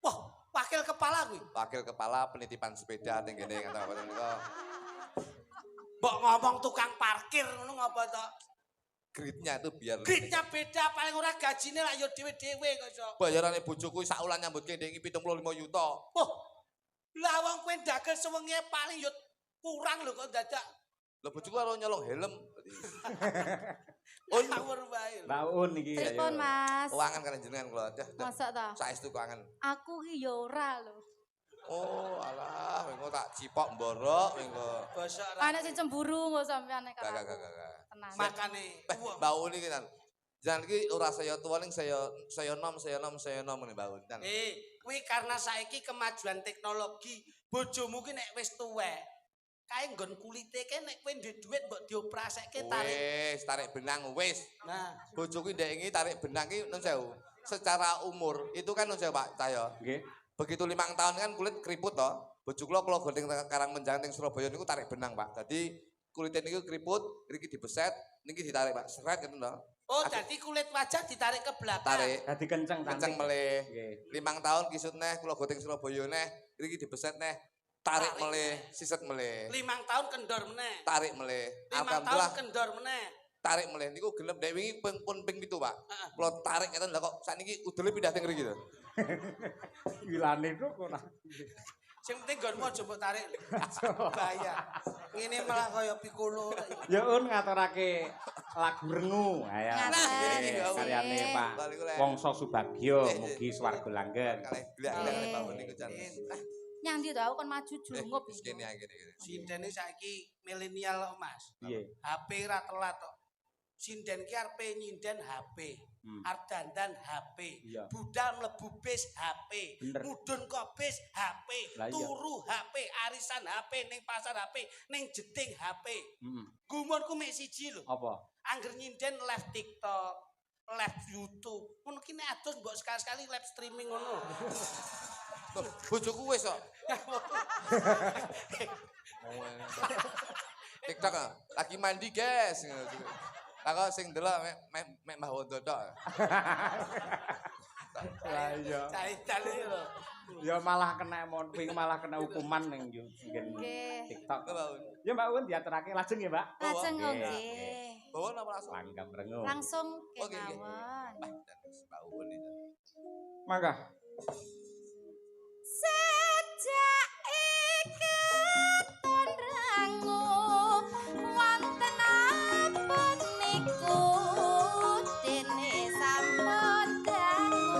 Wah, wakil kepala gue. Wakil kepala penitipan sepeda tenggene kata apa niku. Mbok ngomong tukang parkir ngono ngapa to? Gridnya itu biar Gridnya beda paling ora gajine lah yo dhewe-dhewe kok iso. bayarane bojoku sak ulan nyambutke ndek 75 juta. Oh. Lah wong kowe ndagel sewengi paling yo kurang lho kok dadak. Lah bojoku karo nyolong helm. Ngawur wae. Laun iki ya. Telepon Mas. Keuangan kan jenengan kula. Masa ta? Saestu keuangan. Aku ki ya ora lho. Oh, alah, engko tak cipok mborok engko. Basa ora. Ana sing cemburu kok sampean nek Gak. tenan. Makane Bau ini kan. Jangan iki ora saya tua ning saya nom ngene bau. kuwi karena saiki kemajuan teknologi, bojomu ki nek wis tuwek, kae nggon kulite ke nek kowe duwe dhuwit mbok dioprasekke tarik. Wis, tarik benang wis. Nah, Bojoku ndek iki tarik benang ki nun sewu. Secara umur itu kan nun sewu Pak Cahyo. Nggih. Begitu 5 tahun kan kulit keriput toh. Bojo kula gondeng Karangmenjangan teng Surabaya niku tarik benang, Pak. Dadi kulite niku keriput, niki dibeset, niki ditarik, Pak. Seret gitu toh. oh jadi kulit wajah ditarik ke belakang. Tarik. Dadi kenceng Kenceng meleh. 5 tahun kisut neh kula gondeng Surabaya neh, niki dibeset neh, tarik meleh, siset meleh. 5 tahun kendor meneh. Tarik meleh. 5 tahun Alhamdulillah kendor meneh. tarik meleh niku genep dek wingi pun ping 7, Pak. Heeh. Kula tarik ngeten lha kok sakniki udele pindah teng mriki to. Wilane kok ora. Sing penting nggonmu aja mbok tarik. Bahaya. Ngene malah kaya pikolo. Ya un ngaturake lagu rengu. Ya. Nah, ini karyane Pak Balik oleh. Wongso Subagyo, mugi swarga langgeng. Kalih glak-glak Pak niku jan. Nyang ndi to aku kon maju junggup. Wis kene ae kene. Sindene saiki milenial Mas. Piye? HP ra telat kok. Sinden ki arepe nyinden HP. Arep dandan HP. Iya. Budal mlebu bis HP. Bener. Mudhun kok bis HP. Lah iya. Turu HP, arisan HP, ning pasar HP, ning jeding HP. Heeh. Gumunku mek siji lho. Apa? Angger nyinden live TikTok, live YouTube. Ngono ki nek adus mbok sekali-sekali live streaming ngono. Bojoku wis kok. TikTok lagi mandi, guys. Lah kok sing delok mek Mbah Wondo tok. Lah iya. Cari-cari lho. Ya malah kena monping, malah kena hukuman ning yo Nggih. TikTok. Mbak Ya Mbak Un diaturake lajeng ya, Mbak. Lajeng Nggih. nggih. Bawa napa langsung? Langgam rengu. Langsung Oke, nggih. kemawon. Mbak Uun itu. Mangga. Sejak iketun rangu wonten apa niku dene sampun dangu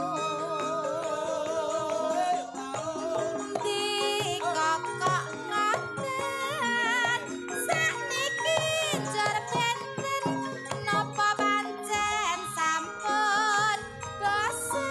dikokok ngoten sakniki njur benten napa pancen sampun bosen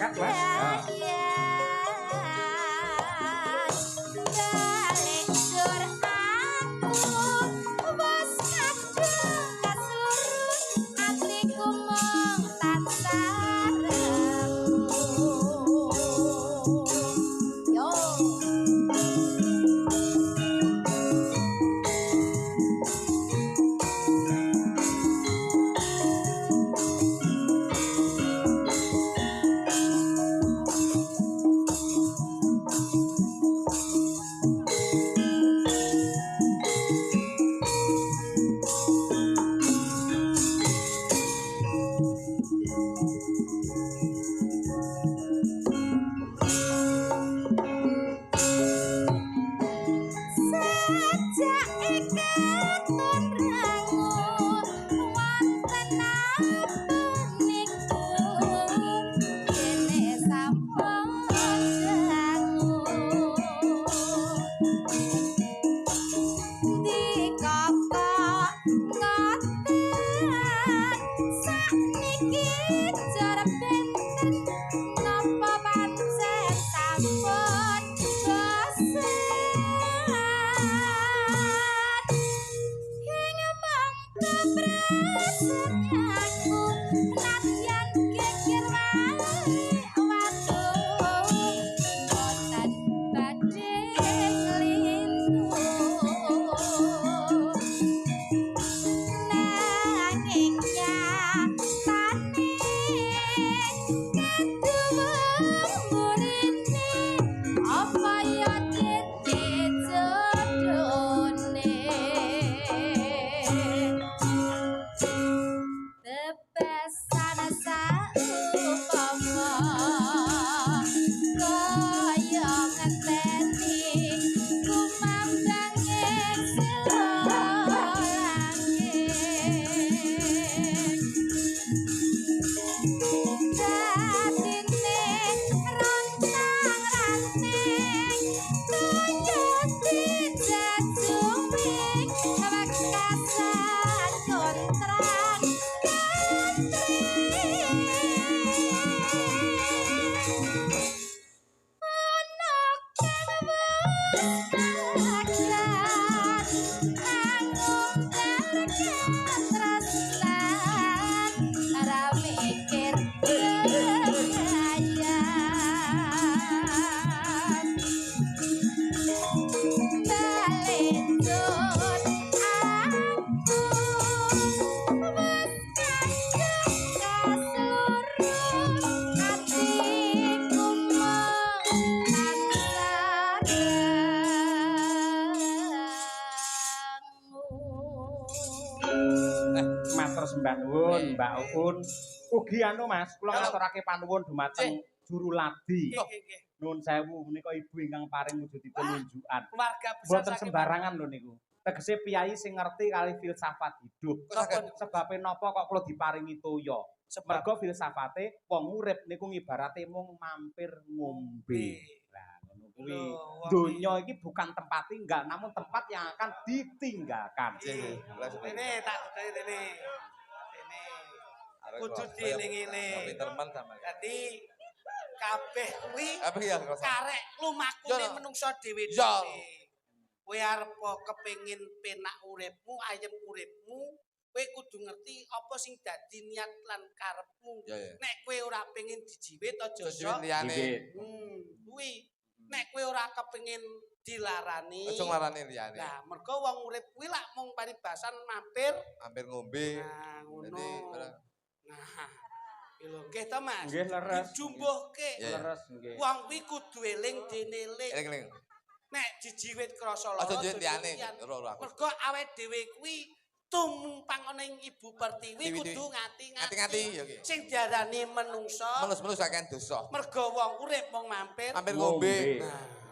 Sepakat, Mas. Ya. Balik dur aku wes kadung kasurut atiku mung tansah remu. Yo. Sejak ikatan rangu wonten apeniku kene sampun jangu dikokok ngoten sakniki jar benten napa pancen sampun bosen hingga mangka prasetyaku nadyan kikir wae waduh boten badhe nglintu nanging nyatane keduwurine apa ya dite jodone tebasan saumpama kaya ngenteni kumambang ing langit dadine rontang-ranting tuyuti jajuming wekasan kontrang ana kang wis alagan angung darkan tresnan ora mikir kegayan balendut aku wes kadung kasurut atiku mung tansah remu. Matur sembah nuwun Mbak Uun. Ugi anu Mas, kula ngaturake panuwun dumateng Juru Ladi. Nggih. Nuwun sewu menika ibu ingkang paring wujudipun unjukan. Keluarga besar Mboten saking sembarangan lho niku. Tegese piyai sing ngerti kali filsafat hidup. Sebabe napa kok kula diparingi toya? Mergo filsafate wong urip niku ngibarate mung mampir ngombe. Lah ngono kuwi. Donya iki bukan tempat tinggal, namun tempat yang akan ditinggalkan. Ini tak ini. Kudu dieling-eling. Pinterman sama. Dadi kabeh kuwi Apa ya? karek lumakune Yo. menungso dhewe-dhewe. Yo. Kowe arep kepengin penak uripmu, ayem uripmu, kowe kudu ngerti apa sing dadi niat lan karepmu. Ya, ya. Nek kowe ora pengin dijiwit aja Terus sok. liyane. Kuwi nek kowe ora kepengin dilarani. Aja nglarani liyane. Lah, mergo wong urip kuwi lak mung paribasan mampir. Hampir ngombe. Nah, ngono. Jadi, barang. Nah, lho nggih to Mas. Nggih leres. Dijumbuhke. Ya. Leres nggih. Wong kuwi kudu eling dene eling. Eling-eling. Nek dijiwit krasa lara. Aja njen liyane. dodoyan. Ora aku. Mergo awake dhewe kuwi tumpang ana ing Ibu Pertiwi Tiwi-tiwi. kudu ngati-ngati. Ngati-ngati ya ki. Sing diarani menungso. Melus-melus akan dosa. Mergo wong urip mung mampir. Hampir ngombe. Nah.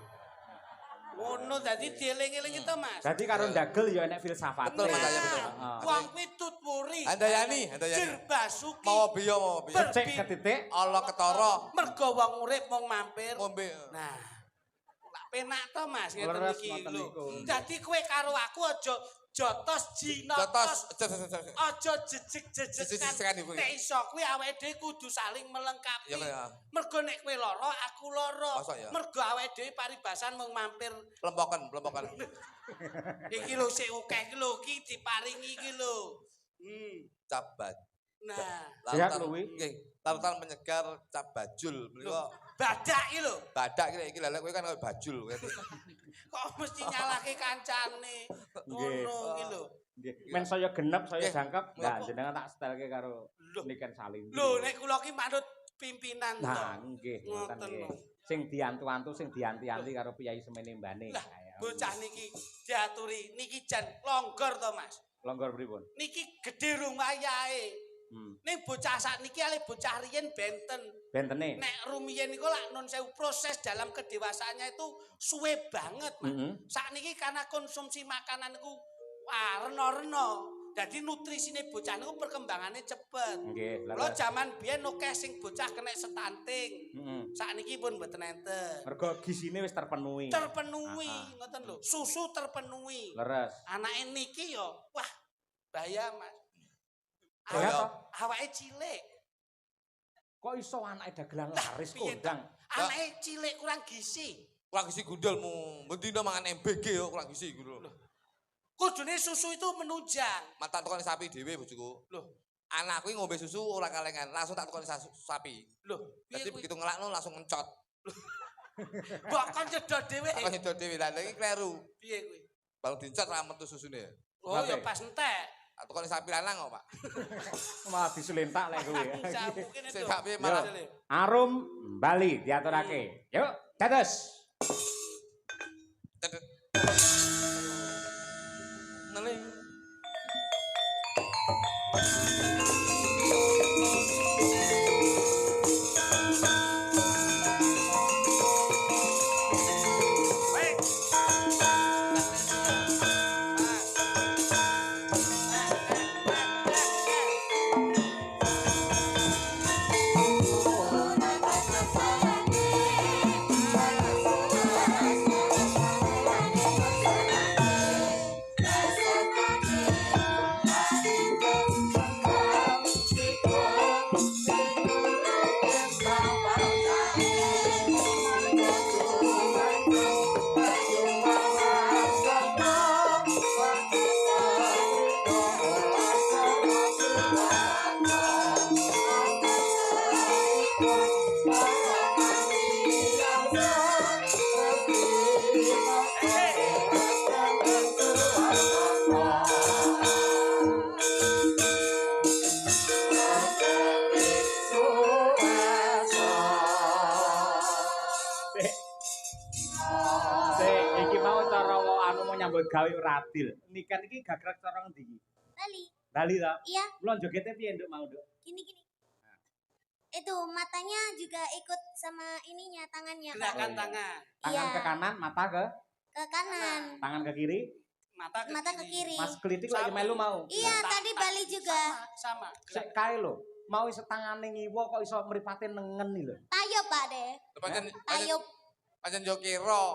Ngono dadi dieling-eling itu Mas. Dadi karo ndagel ya enek filsafate. Betul, Mas, saya betul. Heeh. Wong kuwi tutwuri. Handayani. Jerbasuki. Mau biyo, mau biyo. Cek ke titik. Allah ketara. Mergo wong urip mung mampir. Ngombe. Nah, lak Penak to Mas ngeten Leres iki ngoten lho. niku. Dadi kowe karo aku aja jotos jinotos. Aja jejeg-jejegan. iku. Nek iso kuwi awake dhewe kudu saling melengkapi. Ya. Mergo nek kowe lara, aku lara. Masa ya? Mergo awake dhewe paribasan mung mampir. Plempokan. Iki lho sik akeh iki lho iki diparingi iki lho. Cabat. Nah, Sehat lho kuwi. Nggih, larutan penyegar cap bajul menika. badak iki lho. Badak iki lelek kowe kan koyo bajul. Kok mesti nyalahke kancane. Ngono iki lho. Nggih. Men saya genep, saya Nggih. jangkep. Lho, Nah, kok- jenengan tak setelke karo Lho. Niken Salim. Lho nek kula ki manut pimpinan to. Nah, nggih, ngoten Ngoten nggih. lho. Sing diantu-antu, sing dianti-anti karo piyai semene mbane. Lah, bocah niki diaturi niki jan longgor to Mas. Longgor pripun? Niki gedhe rung wayahe. Ning bocah sakniki ale bocah riyen benten. Bentene. Nek rumiyin niku lak nun sewu proses dalam kedewasaannya itu suwe banget, Mas. Sakniki karena konsumsi makanan niku rena-rena. Jadi nutrisine bocah niku perkembangannya cepet. Nggih, Kula jaman biyen akeh sing bocah kena stunting. Sakniki pun mboten enten. Mergo gisine wis terpenuhi. Terpenuhi, ngoten lho. Susu terpenuhi. Leres. Anake niki yo, wah, bahaya, Mas. Sehat toh? Awake cilik. Kok iso anake dagelan Lah, laris piye kondang? Anake cilik kurang gizi. Kurang gizi gundulmu. Bendina mangan MBG yo kurang gizi iku lho. Kudune susu itu menunjang. Mata tukang sapi dhewe bojoku. Loh, Anakku ngombe susu ora kalengan, langsung tak tukang sapi. loh, piye Jadi kuwi? begitu ngelakno langsung mencot. Mbok kon jedot dhewe. Aku nyedot dhewe lah iki kleru. Piye kuwi? Baru dincot ra metu susune. Oh, ya pas entek. Tak tukang sapi lanang kok, Pak. Malah disulentak lek kuwi. Jamu kene Sing to. gak piye malah. Arum Bali diaturake. Yuk, dados. Neling. Iki mau cara anu mau nyambut gawe ora adil. Niken iki gagrek cara ngendi iki? Bali. Bali ta? Iya, Kula jogete piye nduk mau, Nduk? gini. Itu matanya juga ikut sama ininya tangannya. Kak. Gerakan iya. tangan. Tangan Iya. ke kanan, mata ke Ke kanan, tangan ke kiri. mata ke kiri. Mas Klitik lagi Sama. melu mau. Iya, tadi Bali juga. Sama. Sik kae lho. Mau iso tangane ngiwa kok iso mripate nengen iki lho. Tayo, Pak deh. Tayo. Pancen yo kira.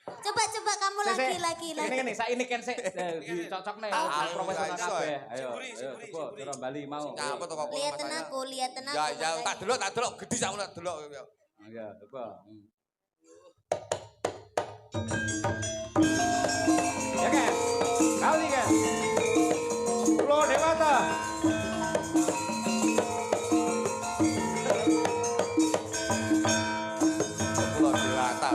Coba kamu lagi. Ini saiki ken sik dicocokne profesional iso, kabeh. ya. Ayo. Singguri. Cara Bali mau. Apa to kok Liatin aku. Ya tak delok gedhi sakmu tak delok. Iya, coba. Ya kan? Kali kan? Pulau Dewata. Pulau Dewata.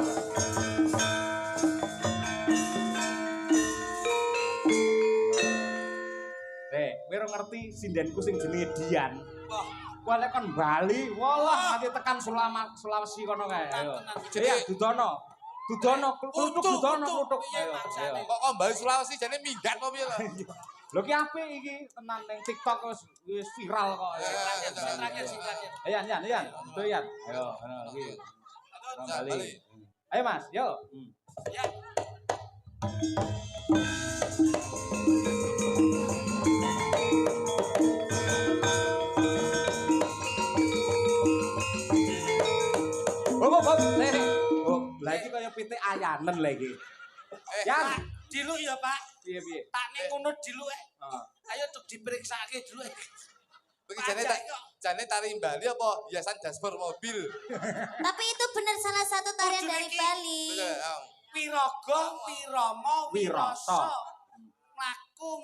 Kowe ora ngerti sindenku sing jenenge Dian. Wah, Kowe lek kon Bali, walah nanti tekan Sulawesi kono kae. Ayo. Ya, Dudono. Kluthuk Dudono kluthuk. Piye Ayo. maksane? Kok kembali Sulawesi jane minggat apa piye lho? Lho ki apik iki tenan ning TikTok wis viral kok. Terakhir. Ayan. Itu Yan. Ayo, ngono iki. Bali. Ayo Mas, yo. Ya. Hop. kaya pitik ayanen lagi. Pak, diluk ya, Pak. Piye? Tak ning ngono diluk. Ayo tuk diperiksake dulu. Iki jane tari Bali apa hiasan dashboard mobil? Tapi itu benar salah satu tarian dari Bali. Piraga, Wirama, Wirasa. Mlaku,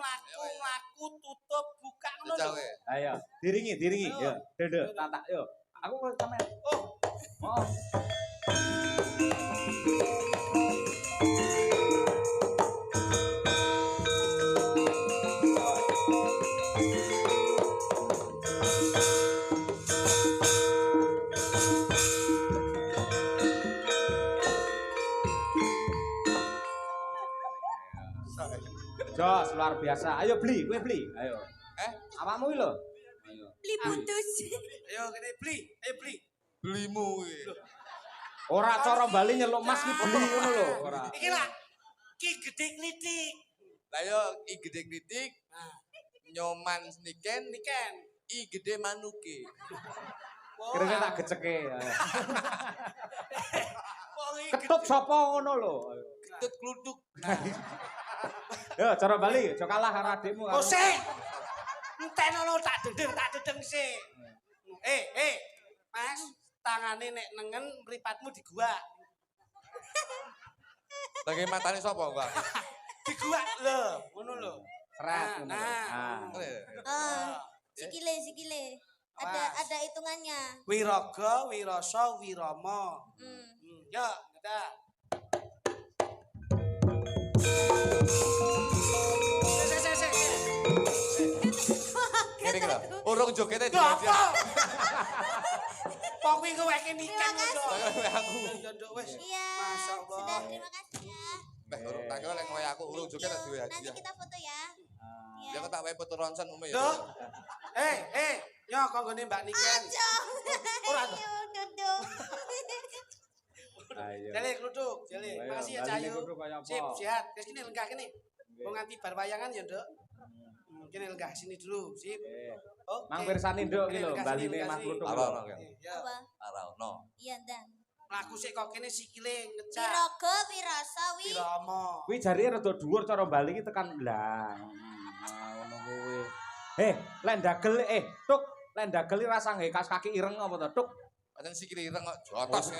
tutup, buka ngono lho. Ayo, diringi. Yo, dede, tatak yo. Aku kok sampean. Oh. Jos, luar biasa. Ayo beli, kowe beli. Ayo. Awakmu iki lho. Ayo. Beli putus. Ayo kene beli, ayo beli. Belimu iki. Ora cara Bali nyeluk Mas ki beli ngono lho, ora. Iki lah. Ki gede klitik. Lah yo i gede kritik. Nyoman niken, i gede manuke. Kira-kira tak geceke. Wong iki Ketut sapa ngono lho. Ayo. Ketut kluthuk. Yo, cara Bali, aja kalah karo adikmu. Oh sik. Entenono tak dedeng sik. Mas, tangane nek nengen mripatmu diguak. Lagi matane sapa gua? Diguak lho, ngono lho. Seret. Sikile. Ada hitungannya. Wiraga, Wirasa, Wirama. Yo, kita. Ngene iki lho. Urung jogete Apa? dia. Kok kuwi ngeweke nikah ngono. Aku. Ya nduk wis. Iya. Masyaallah. Sudah, terima kasih ya. Mbah urung tak kira lek ngowe aku urung joget tak duwe Nanti hadiah. kita foto ya. Ya kok tak wae foto ronsen ume ya. Loh. Yo kok nggone Mbak Niken. Aja. Ora to. Ayo, duduk. Ayo. Jale kluthuk, jale. Ayo, Makasih ya Bali Cahayu. kluthuk kaya apa? Sip, sehat. Wis kene lenggah kene. Wong nganti bar wayangan ya, Nduk. Kene lenggah sini dulu, sip. Oke. Mang pirsani nduk iki lho, Kene baline lenggah Mas sini. Kluthuk. Ora ono kan. Ya. Apa? Ora ono. Iya, Dan. Mlaku sik kok kene sikile ngecak. Wiraga, Wirasa, Wirama. Kuwi jari rada dhuwur cara Bali iki tekan blang. Ngono kuwi. Lek ndagel tuk, lek ndagel rasa nggae kas kaki ireng apa to, tuk? Pancen sikile ireng kok jotos.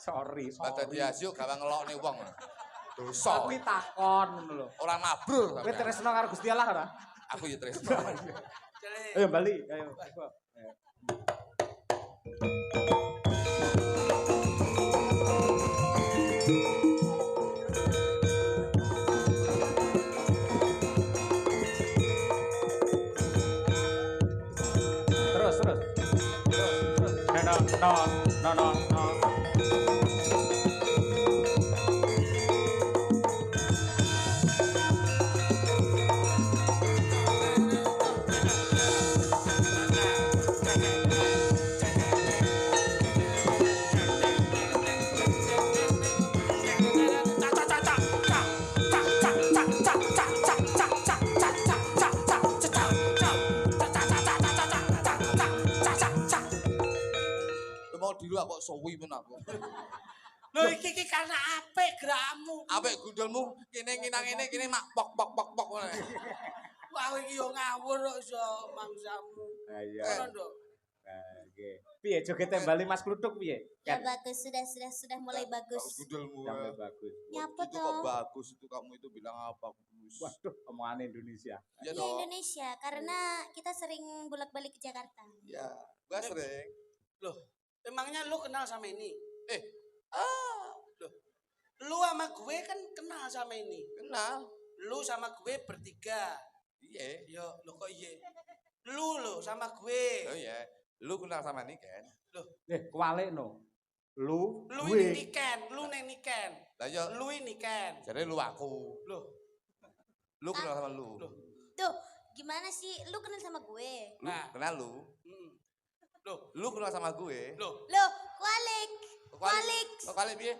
Sorry. Padha diasio gawe ngelokne wong. Dosa. Tapi takon ngono lho. Ora mabrur. Kowe tresno karo Gusti Allah ora? Aku ya tresno. Jale. Ayo Bali, ayo. Terus. No. Dulu kok suwi men aku. Lho iki karena apik gerakmu. Apik gundulmu kene nginang ngene kene mak pok ngene. Wah iki yo ngawur kok iso mangsamu. Ayo. Ngono nduk. Oke. Piye jogete Bali Mas Kluthuk piye? Ya bagus, sudah mulai bagus. Gundulmu. Sampai bagus. Nyapa Itu kok toh? bagus itu kamu itu bilang apa? Waduh, omongan Indonesia. Ya Iya dong. Indonesia, karena kita sering bolak-balik ke Jakarta. Ya, gua sering. Loh, emangnya lu kenal sama ini? Ah, Lu sama gue kan kenal sama ini. kenal. Lu sama gue bertiga. Iya. Yo, lo kok iya? Lu sama gue. Oh iya. Lu kenal sama Niken. Kualik no. Lu ini gue. Niken, lu neng Niken. Lah yo, Lu ini Niken. jadi lu aku. Loh, Lu kenal sama lu. Loh. Tuh, gimana sih? Lu kenal sama gue? Lu Nah. kenal lu. Loh, Lu kenal sama gue. loh. Loh, Kualik. Kualik. Kok kali piye?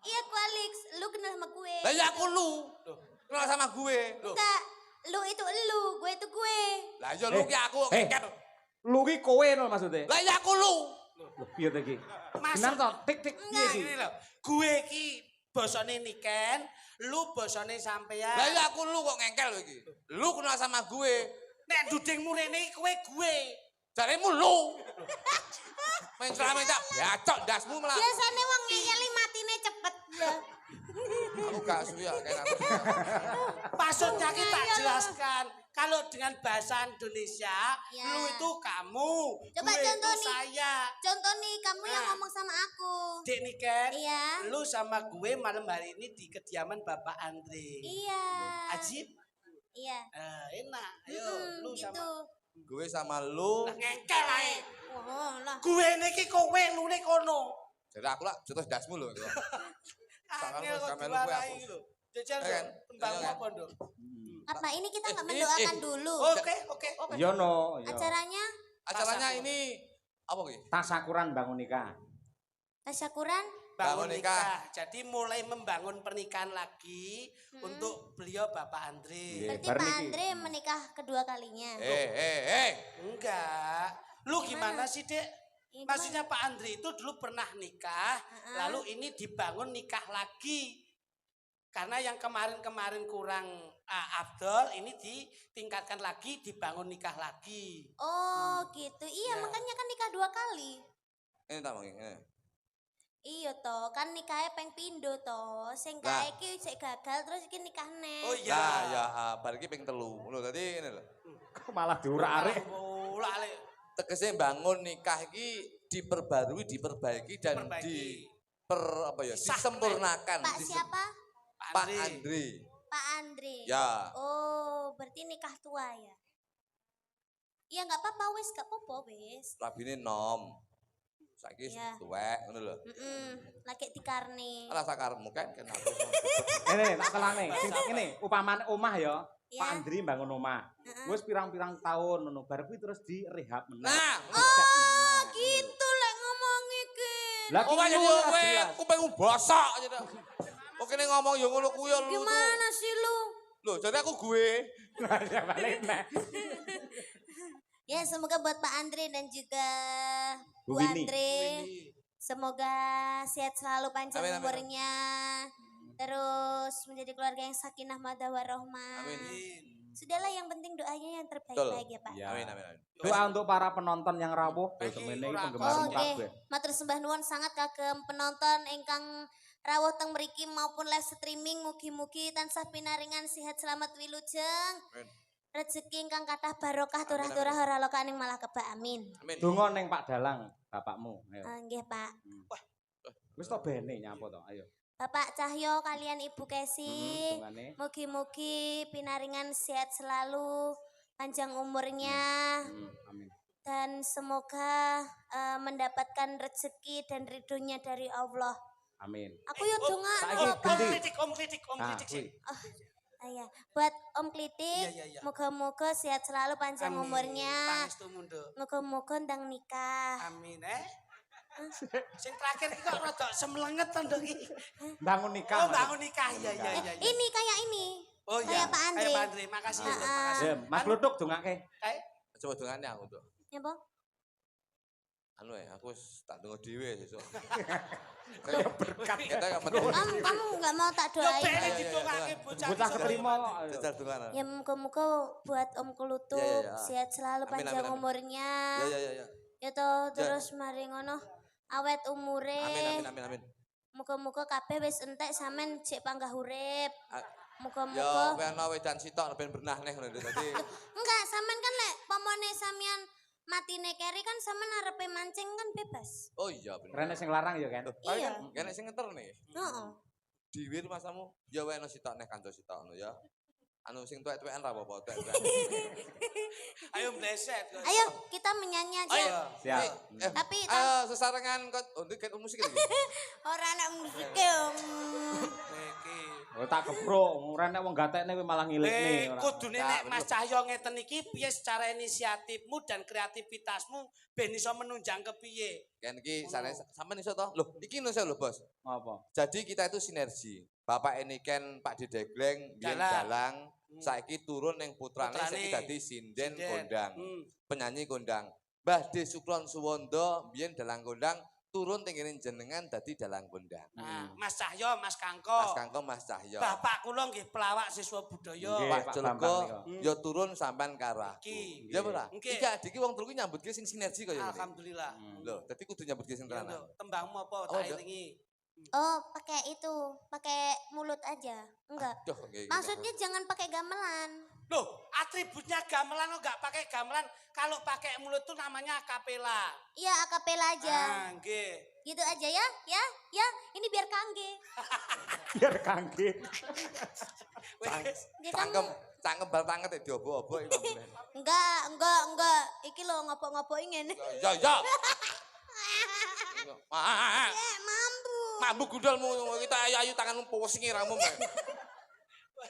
Iya, Kualik. Lu kenal sama gue. Lah ya aku lu. Loh. Kenal sama gue. Loh. Enggak. Lu itu lu, gue itu gue. Lah yo lu ki aku. Lu ki kowe no maksudnya. Lah ya aku lu. Piye to iki? Masuk. Bener to? Tik tik piye iki? Ngene lho. Gue iki basane Niken, lu basane sampean. Lah ya aku lu kok ngengkel lho iki. Lu kenal sama gue. Nek dudingmu rene kowe gue. Jaremu lu. Main selama tak bacok dasmu malah. Biasanya wong ngeyeli matine cepet ya. Aku gak suya kayak aku. Maksudnya kita jelaskan. Kalau dengan bahasa Indonesia, Ya. lu itu kamu, Coba gue contoh itu nih. saya. Contoh nih kamu yang Nah. ngomong sama aku. Dek Niken, Iya. lu sama gue malam hari ini di kediaman Bapak Andre. Iya. Ajib, Iya. enak. Ayo, lu gitu. sama Gue sama lu. lah ngengkel ae. Oh lah. Gue niki kowe, lu nek kono. Jadi aku lah jatuh dasmu lho. Angel kok kamelu diwarai gue lho. Jajal Kan? tembang Iya kan? apa, Nduk? Apa ini kita nggak eh, mendoakan dulu? Oke, oke. Yo no, yo. Acaranya Acaranya ini apa ki? Tasakuran bangun nikah. tasyakuran. Bangun Bangun nikah. nikah. Jadi mulai membangun pernikahan lagi untuk beliau Bapak Andre. Iya. Berarti bar Pak niki. Andre menikah kedua kalinya. Enggak. Lu gimana sih, Dek? Ini Maksudnya Pak Andre itu dulu pernah nikah, lalu ini dibangun nikah lagi. Karena yang kemarin-kemarin kurang afdol, ini ditingkatkan lagi, dibangun nikah lagi. Oh gitu. Iya Ya. makanya kan nikah 2 kali. Ini tak mangi. Ini. Iya toh, kan nikahnya peng pindo toh. Sing Lah. kae iki sik gagal terus iki nikah neh. Oh iya. Nah, ya bar iki ping 3. Lho tadi ini lho. Kok malah diurak-arik. Bola, Ale. Tegese bangun nikah iki diperbarui, diperbaiki dan Perbaiki. apa ya? Disahkan. Disempurnakan. Pak siapa? Pak Andre. Pak Andre. Ya. Oh, berarti nikah tua ya? Iya nggak apa-apa wis, nggak apa-apa wis. Rabine nom. Saiki Ya. tuwek ngono lho. Lagi dikarne. Alah sakarmu kan aku. Ini tak telane. Ini upamane omah ya. Ya. Pak Andri bangun omah. Wis pirang-pirang tahun ngono bar kuwi terus direhab meneh. Nah, Oh, gitu lek ngomong iki. Lah oh jadi ora kowe jelas. kuping bosok gitu. Oke nih ngomong yo ngono kuwi lu. Gimana sih lu? Loh, jadi aku gue. Ya balik neh. Ya semoga buat Pak Andre dan juga Bu Bu Winnie. Andre. Semoga sehat selalu panjang Amin, amin. umurnya. Terus menjadi keluarga yang sakinah mawaddah warahmah. Amin. Sudahlah yang penting doanya yang terbaik Betul. baik ya Pak. Ya. Amin amin amin. Doa untuk para penonton yang rawuh, Bagi semene iki orang penggemar tua. Oke, kabeh. matur sembah nuwun sangat kagem penonton ingkang rawuh teng mriki maupun live streaming mugi-mugi tansah pinaringan sehat selamat wilujeng. Amin. Rezeki ingkang kathah barokah Amin, turah-turah ora loka ning malah keba amin. Amin. Donga ning Pak Dalang, bapakmu. Ayo. Nggih Pak. Wis to bene nyapa to, ayo. Bapak Cahyo kalian Ibu Kesi. Dongane. Mugi-mugi pinaringan sehat selalu, panjang umurnya, Amin. dan semoga mendapatkan rezeki dan ridhonya dari Allah. Amin. Aku yo donga saiki Om ganti. kritik, om kritik, om Nah, kritik sih. kuwi. Ya. Buat Om Klitik, Iya, iya, iya. moga-moga sehat selalu panjang Amin. umurnya. Pangestu munduk. Moga-moga ndang nikah. Amin Sing terakhir iki kok rada semlenget to Nduk iki. Bangun nikah. Oh, bangun nikah. Iya iya iya. iya. Ini kayak ini. Oh iya. kayak Pak Andre. Kayak Pak Andre. Makasih Nduk, makasih. Ya, Mas Luduk dongake. Coba dengannya aku tuh. Ya, Bang. Anu ya, aku wis tak dongo dhewe sesuk. Berkat. Kita gak penting. Kamu nggak mau tak Yo doain? bene iya, didongake iya. bocah. Bocah iki. keterima. Jajal dongan. Ya moga-moga buat Om Kelutuk Iya, iya, iya. sehat selalu Amin, panjang amin, amin. umurnya. Ya. Ya toh terus mari ngono awet umure. Amin. Muga-muga kabeh wis entek sampean jek panggah urip. Ah, Muga-muga. Ya, kowe ana wedan sitok ben bernah neh ngono dadi. Enggak, sampean kan lek pomone sampean matine keri kan sampean arepe mancing kan bebas. Oh iya bener. Rene sing larang ya kan. Iya. Kene sing ngeter nih. Heeh. Diwir masamu, ya wae ana sitok neh kanca sitok ngono ya. Anu sing tuwek-tuwekan ra apa-apa, tuwek-tuwek. Ayo bleset. Ayo kita menyanyi aja. Ayo. Siap. Tapi Ayo sesarengan kok untuk musik lagi. ora anak musike Om. Iki. Oh tak keprok, rene wong gatekne kuwi malah ngilekne ora. Kudune nek Mas Cahyo ngeten iki piye secara inisiatifmu dan kreativitasmu ben iso menunjang ke piye? Kan iki sampean iso to? Loh, iki iso lho, Bos. Apa? Jadi kita itu sinergi. Bapak ini kan Pak Didegleng, biyen dalang, saiki turun yang putrane Putrane. saiki dadi sinden Sinden. kondang. Penyanyi kondang. Mbah De Suklon Suwondo biyen dalang kondang turun tengene jenengan dadi dalang kondang. Nah, Mas Cahyo, Mas Kangko. Mas Kangko, Mas Cahyo. Bapak kula nggih pelawak siswa budaya. Nggih. Pak Pak Jolgo Bambang ya turun sampean karo aku. Iki. Ya ora? Nggih. Iki adiki wong telu nyambutke sing sinergi kaya ngene. Alhamdulillah. Lho, dadi kudu nyambutke sing Ya, tenanan. Nduk. Tembangmu apa Oh, tak Nduk. iringi? Oh, pakai itu, pakai mulut aja. Enggak. Duh, nggih. Maksudnya jangan pakai gamelan. Loh, atributnya gamelan kok nggak pakai gamelan? Kalau pakai mulut tuh namanya akapela. Iya, akapela aja. Ah, nggih. Gitu aja ya, ya, ya. Ini biar kangge. Biar kangge. Wes. Dia Cangkem, cangkem bal tanget e diobo-obo iki mamune. Enggak. Iki lo ngopok-ngopok ingin. Ya, ya. Ah, Mampu. mambu gudalmu kita ayu-ayu tanganmu pusing iramu.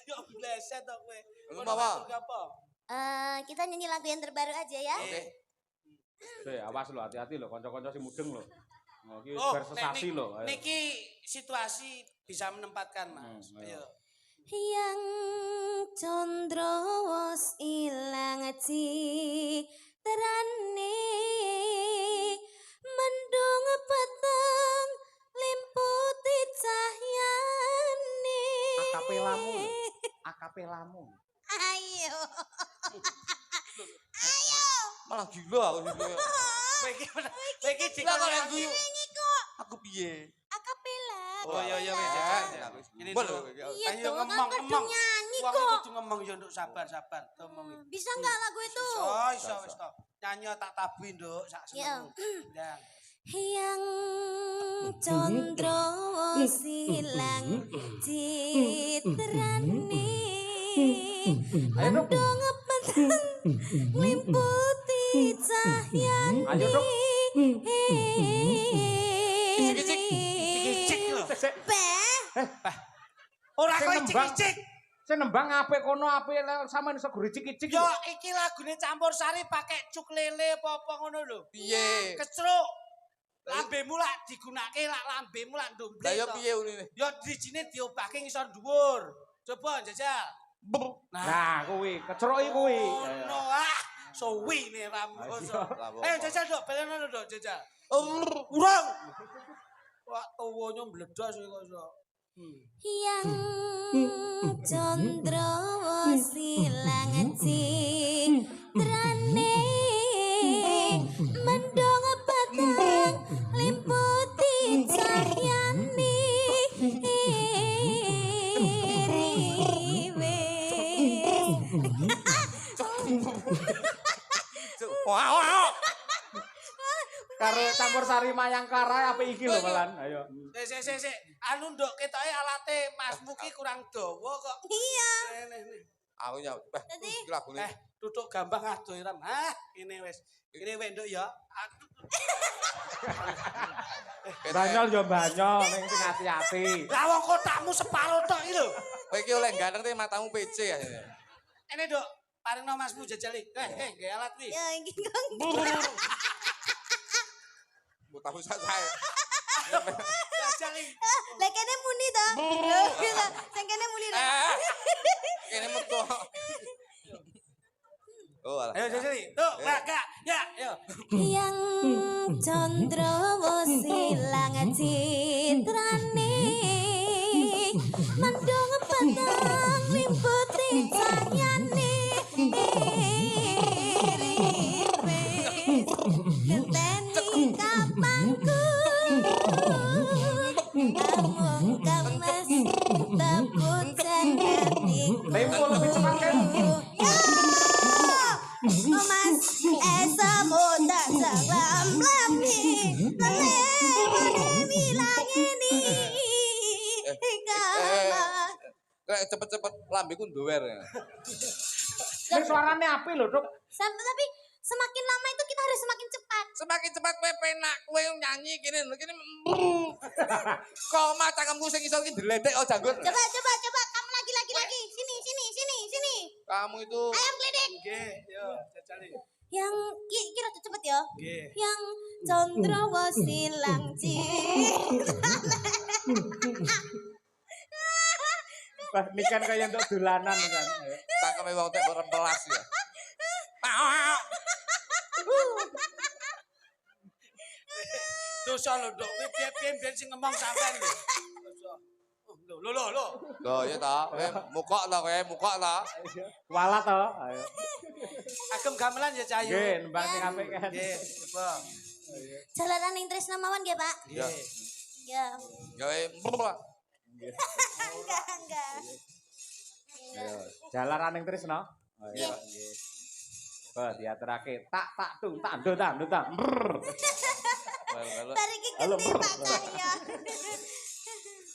Yo bleset tok kowe. Lu Ngono apa? maksud apa? Kita nyanyi lagu yang terbaru aja ya. Oke. Awas lo, hati-hati lo, kanca-kanca sing mudeng lo. Oh, iki Oh, bersesasi lo. Ayo. niki situasi bisa menempatkan, Mas. ayo. Ayo. Yang condro wis ilang terane mendung peteng limputi cahyane. Akapelamu. Akapelamu. Ayo. Malah gila aku sih. Kowe iki Lah kok yang dikono. guyu? Ini kok Aku piye? akapela. Oh iya iya wis. Ya, Ini Bol, Nduk. Iya Ayo tuh, kan ngomong, kadang ngomong. nyanyi Wong kok. kudu ngomong yo Nduk, sabar. Ngomong. Bisa nggak lagu itu? Iso wis tok. Nyanyi tak tabuhi Nduk, sak Iya. senengmu. Ya. Yang condro silang citrane mendung peteng limputi cahyane. Ayo, Dok. Cik lho. Beh, Ora Sing kowe nembang. cik-cik. Saya nembang apik kono apik sampean iso guricik-icik. Yo iki lagune campur sari pakai cuk lele apa ngono lho. Piye? Kecruk. Lambemu lak digunakake lak lambemu lak ndomble. Lah ya to. piye unine? Yo dijine diobahke ngisor dhuwur. Coba jajal. Nah, kuwi, kecroki kuwi. Ono suwi ne ramboso. Ayo. Ayo jajal Dok, belenono Dok, jajal. Oh, Urang. Wah, tuwanya mbledos kok iso. yang condro silang citrane mendung peteng limputi cahyane wow. Karo campur sari mayangkara apa iki lho Malan. Ayo. Sik. Anu Nduk ketoke alate Masmu ki kurang dawa kok. Iya. Nih. Aku nyap. Tadi. Iki lagune. Tutuk gampang adoh Iram. Ini wis. Ini wis Nduk ya. Banyol yo banyol ning sing ati-ati. Lah wong kotakmu separo tok iki lho. Kowe iki oleh ganteng te matamu PC ya. Ini Nduk, paringno Masmu jajali. Nggih alat kuwi. Ya iki kok. Tahu saya. Jajali. Lah kene muni to. Lho, sing kene muni to. Kene metu. Oh, alah. Ayo jajali. Tuh, gak. Ya, ayo. Yang condro silang citrane mendung peteng limputi cahyane ngenteni kapangku ngomong kemas tepuk hatiku Tempo lebih cepat kan? Mas esa muda salam lami lele bilang ini kalah Rek cepet-cepet lambeku ndower. Ini suarane apik lho, Dok. sampai tapi semakin lama itu kita harus semakin cepat. Semakin cepat kowe penak kowe nyanyi kene lho kene. Kok cangkemku sing iso iki dledek oh janggut. Coba kamu lagi sini. Kamu itu Ayam geledek. Nggih, yo jajali. Yang kira tuh cepet ya. Nggih. Yang condro silang Wah, ini kan kayak untuk dolanan kan. cangkeme wong tek rempelas ya. dosa lho, Dok. Kowe piye-piye ben sing ngomong sampean lho. Lho. Loh ya ta, mukok ta kowe, Walat to. Ayo. Agem gamelan ya Cahayu. Nggih, nembang sing apik kan. Nggih, coba. Jalaran ing tresna mawon nggih, Pak. Nggih. Ya. gawe Enggak. Ayo, jalaran ning tresna. Ayo, nggih. Coba diaturake. Tak tung, tak ndo tak. Bariki Halo, gede Pak Cahyo.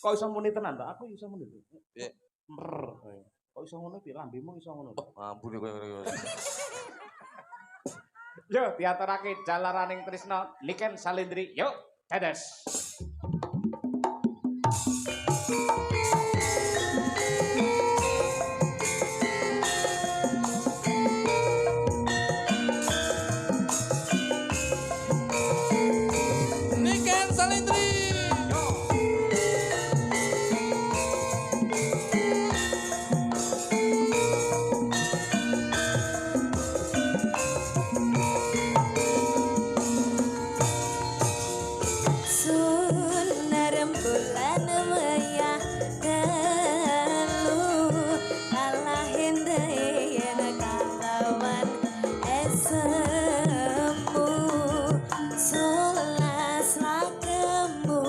Kok iso muni tenan ta? Aku iso muni. Piye? Kok iso ngono piye? Lambemu iso ngono. Ampun kowe. Yo, diaturake jalaraning tresna Niken Salendri. Yuk, dadas. Niken Salendri. Sun rembulan wayah telu kalah yen kalawan esemu solas rakemu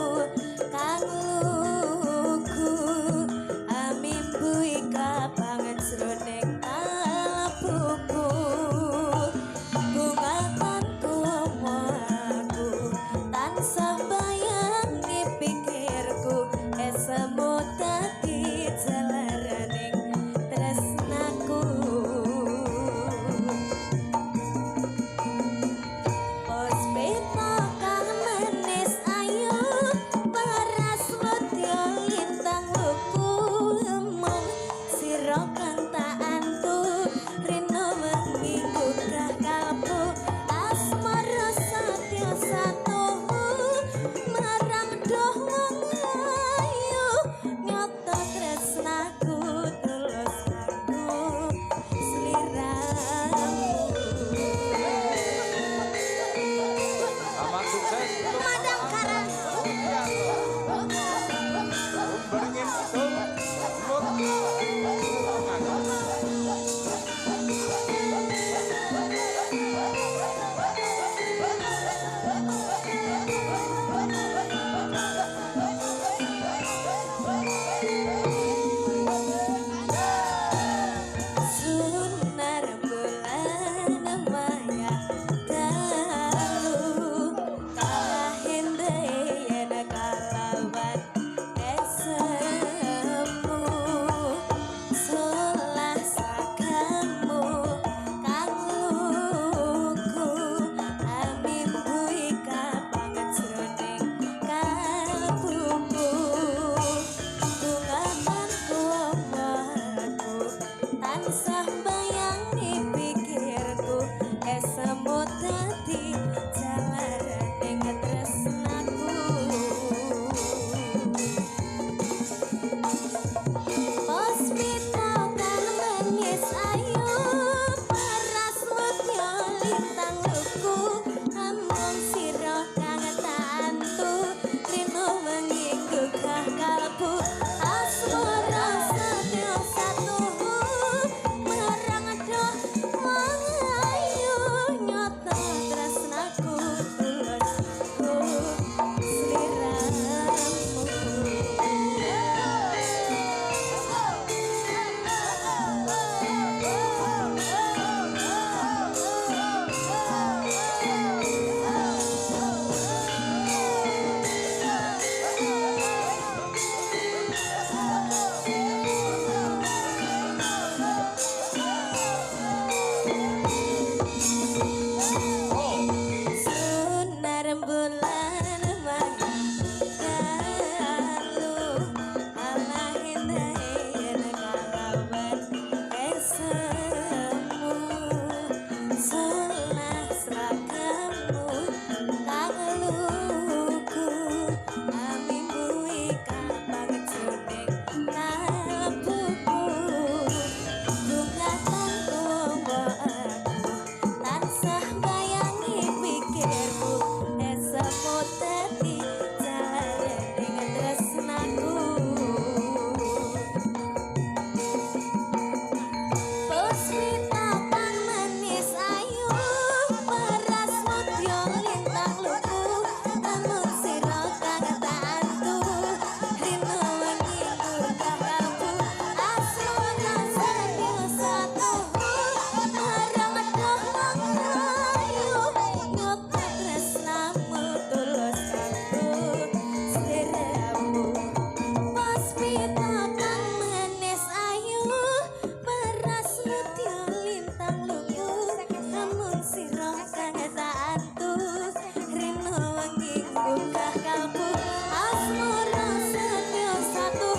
mlebu asmara setya satu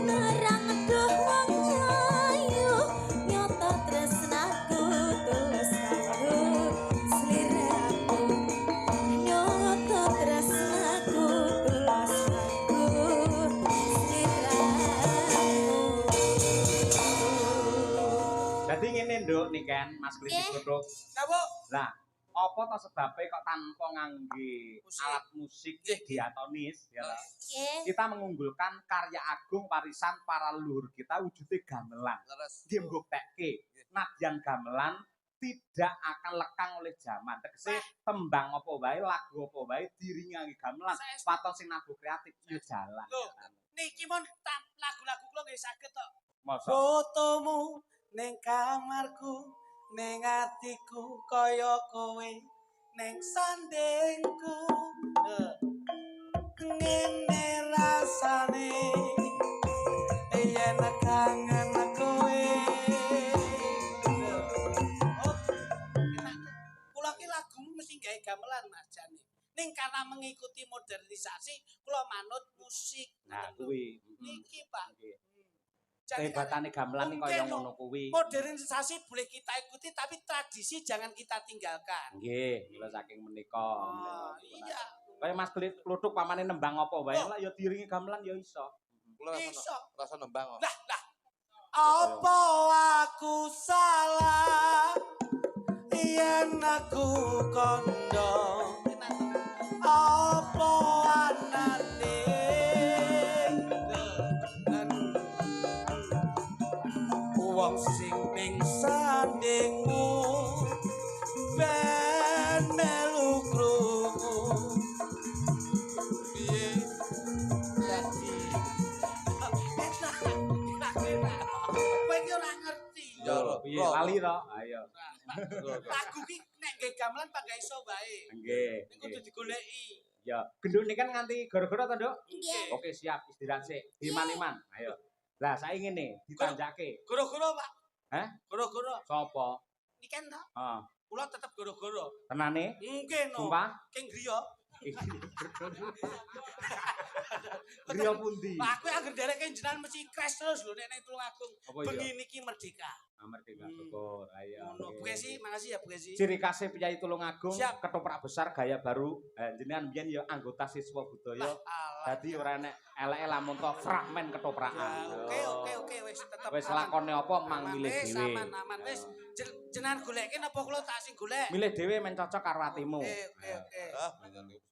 nerang duh wong ayu nyoto tresnaku tulus kanggo sliraku nyoto tresnaku tulus kanggo sliraku. Jadi ngene nduk nih kan Mas Kritik Godhog. Napa? Lah, apa to sebabnya kok tanpa ngangge alat musik diatonis ya toh? Nggih. Kita mengunggulkan karya agung warisan para leluhur kita wujudnya gamelan. Dia mbuktekke nadyan gamelan tidak akan lekang oleh zaman. Tegese tembang apa wae, lagu apa wae diringangi gamelan. Paton sing nabuh kreatif yo jalan. Niki mon lagu-lagu kula nggih saged tok. Masa Fotomu ning kamarku, ning atiku kaya kowe, ning sandengku. Ngene rasane yen kangen kowe. Oh, kula ki lagu mesti gawe gamelan Mas Jani. Ning karena mengikuti modernisasi, kula manut musik. nah kuwi. Niki Pak. Kehebatane gamelan iki kaya ngono kuwi. Modernisasi boleh kita ikuti tapi tradisi jangan kita tinggalkan. Nggih, kula saking menika. Oh, iya. Kaya Mas Kluthuk pamane nembang apa wae lah ya diringi gamelan ya iso. Kula Iso. rasa nembang kok. Lah. Apa aku salah yen aku kondo? Apa anane? Wong sing ning sandingmu ben melu krungu piye dadi enak kowe iki ora ngerti Ya, Piye lali to? Ayo. lagu ki nek nggih gamelan pak gak iso wae Nggih. ning kudu digoleki Ya, genduk ini kan nganti gara-gara to, Nduk? Nggih. Oke, siap. Istirahat sik. Iman-iman. Ayo. Lah, saiki ngene, ditanjake. goro-goro Pak Hah? goro-goro Sopo? niken to Heeh. kula tetep goro-goro Tenane? mungkin no Sumpah? king griya Griya pundi? Pak, aku anggere dereke jenengan mesti crash terus lho nek ning Tulungagung. Apa iya? Bengi niki merdeka. Merdeka syukur. Ayo. Ngono, Bu Kesi, makasih ya Bu Kesi. Ciri khasnya Piyai Tulungagung, Siap. ketoprak besar gaya baru. Jenengan biyen ya anggota siswa budaya. Alah. Dadi ora nek eleke lamun to fragmen ketoprakan. Oke, wis tetep. Wis lakone apa mang milih Wis dhewe. aman. Wis jenengan goleke napa kula tak sing golek? Milih dhewe men cocok karo atimu. Oke. Ah, menyang iki.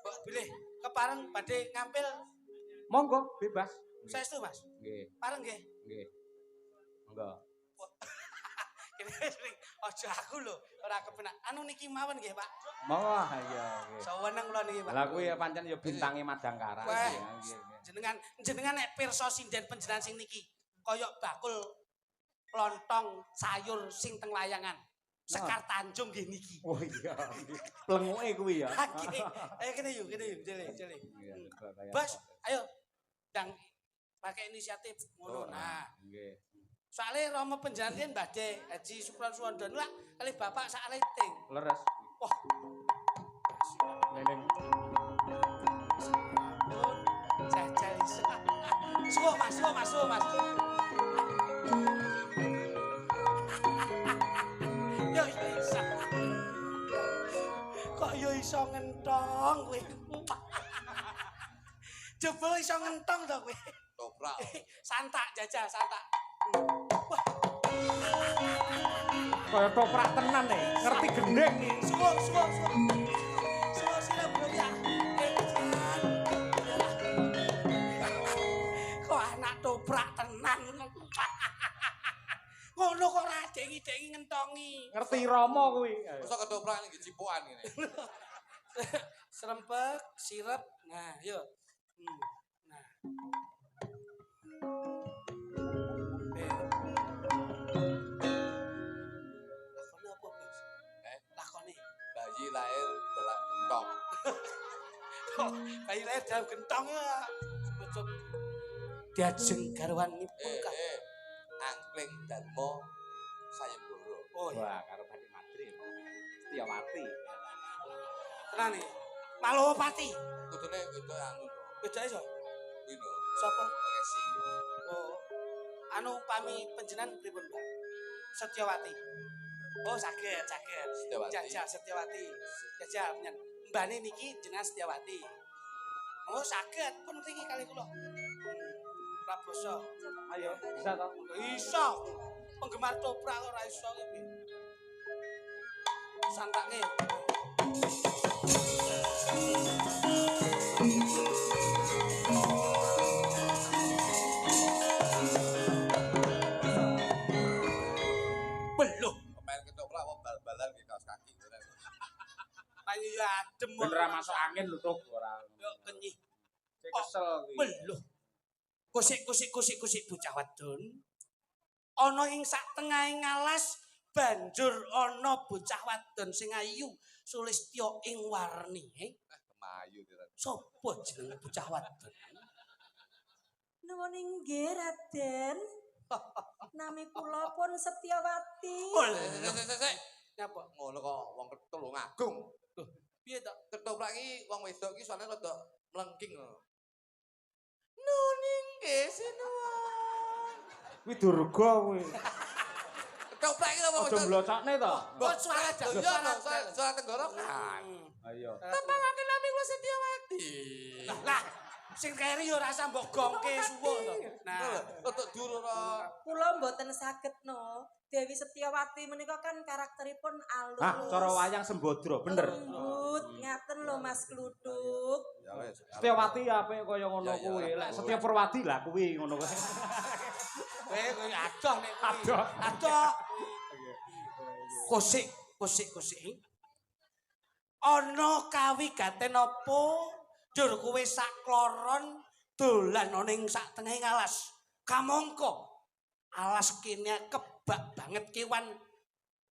Mbok pilih kepareng badhe ngampil Monggo, bebas. saestu Mas. Nggih, Pareng nggih. nggih. Monggo. Kene sering aja aku lho ora kepenak. Anu niki mawon nggih, Pak. Monggo, iya nggih. Saweneng kula niki, Pak. Lah kuwi ya pancen ya bintange Madangkara. Wah. Nggih, nggih. Jenengan nek pirsa sinden panjenengan sing niki kaya bakul lontong sayur sing teng layangan. Sekar Tanjung nggih niki. Oh iya, nggih. Plenguke kuwi ya. Oke. Ayo kene yuk, jele. Iya, kayak Bos, apa. ayo. Dang pakai inisiatif ngono. Nah, Nggih. soalnya Romo Penjantian badhe Haji Supran Suwandana lah kali Bapak sak liting. Leres. Wah, Neneng. jajal iso. Suwo Mas. Yo iso. Kok yo iso ngentong kowe. Jebul iso ngentong to kowe. Toprak. Santak jajal, santak. Wah, Kaya toprak tenan nih, ngerti gendeng. suwo sira bro ya. Kok anak toprak tenan. Ngono kok ora dengi-dengi ngentongi. Ngerti Rama kuwi. Masa ketoprak iki cipukan ngene. Serempet, sirep. Nah, yuk. Nah. Lakoni apa, Bos? Lakoni. Bayi lahir dalam gentong. Bayi lahir dalam gentong ya. Cukup. Diajeng garwanipun Kak. Angkling Darmo Sayembara. Oh iya. Wah, karo Badi Madri. Setiawati. Tenan nih. Malopati. Kudune itu anu. Bedane so. Kuwi lho. Sapa? Resi. Oh. Anu pami panjenengan pripun, Mbak? Setyawati. Oh, saged. Setyawati. Jajal Setyawati. Jajal nyen. Mbane niki jenengan Setyawati. Oh, saged pun mriki kali kula. Praboso. Ayo, bisa toh? Iso. Penggemar toprak kok ora iso iki. Santake. Belum. Pemain ketoprak kok bal-balan ke kaos kaki. Ayo ya adem. Bener masuk angin lho tuh ora. Yo kenyih. Cek kesel iki. Belum. Kusik bocah wadon. Ana ing sak tengahing ngalas banjur ana bocah wadon sing ayu Sulistya ing warni. Kemayu kira. Sopo jenenge bocah wadon? Nuwun inggih Raden. Nami kula pun Setyawati. Sik. Nyapa? Ngono kok wong Tulung Agung. Piye to? Ketoprak iki wong wedok iki soalnya rada mlengking lho. Nuning sinuwun. Kuwi durga kuwi. Ketoprak iki wong Aja wedok. mlocokne to. Kok suara Iya lho, soal tenggorokan. Ayo. Tepalake nami kula Setyawati. Lah, sing keri yo rasa mbok gongke suwuk to. Nah, Untuk dulu ora. Kula mboten saged no. Dewi Setyawati menika kan karakteripun alus. Hah, cara wayang Sembadra, bener. Lembut, ngaten lho Mas Kluduk. Ya wis. Setyawati apik kaya ngono Ya, ya, kuwi. ora Lek apa. Setya Perwati lah kuwi ngono kuwi. kowe adoh nek kuwi. Adoh. Adoh. Kusik. Ana kawigaten apa? Dur kowe sak kloron dolan ana ing sak tengahing alas. Kamangka alas kene kebak banget kewan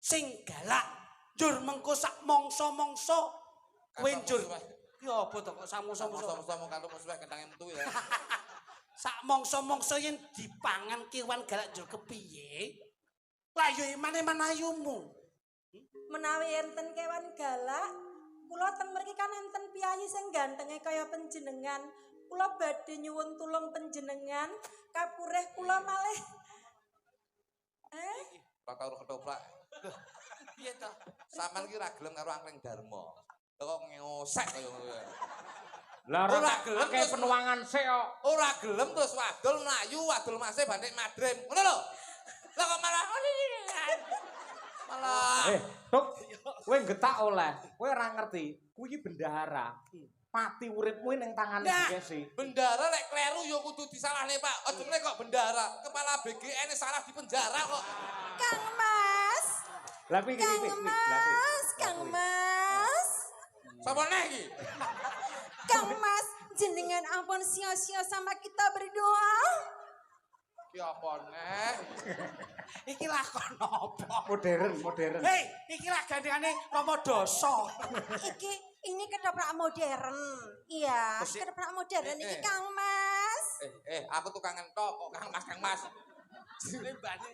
sing galak. Jur mengko sak mangsa-mangsa kowe njur. Ki apa to kok sak mangsa-mangsa? Sama-sama karo musuhe kendange metu ya. Sak mangsa-mangsa yen dipangan kewan galak jur kepiye? Lah yo iman-iman ayumu. Menawi enten kewan galak, kula teng mriki kan enten piyayi sing gantenge kaya panjenengan. Kula badhe nyuwun tulung panjenengan, kapureh kula malih. Ora tau ketoprak. Piye to? Sampeyan iki ra gelem karo Angkring Darma. Kok ngosek kaya ngono ya. Lah Ora ora gelem kayak terus- penuangan sik kok. Ora gelem terus wadul mlayu, wadul mase bandek madrem. Ngono lho. Lah kok malah malah Tuk, kowe getak oleh. Kowe ora ngerti, kuwi iki bendahara. Mati uripmu ning tangane Nah. Bukesi. bendara lek kleru ya kudu disalahne, Pak. Aja meneh kok bendara. Kepala BGN salah di penjara kok. Kang Mas, Lah kuwi iki Kang iki. Mas, Kang Mas. Sapa neh iki? Kang Mas, jenengan ampun sia-sia sama kita berdoa. Ki apa neh? Iki lakon apa? Modern. Hei, iki lah gandengane Rama Dasa. Ini ketoprak modern. Iya, Kusik. ketoprak modern iki Eh. Kang Mas. Aku tukang entok kok Kang Mas. Lembane.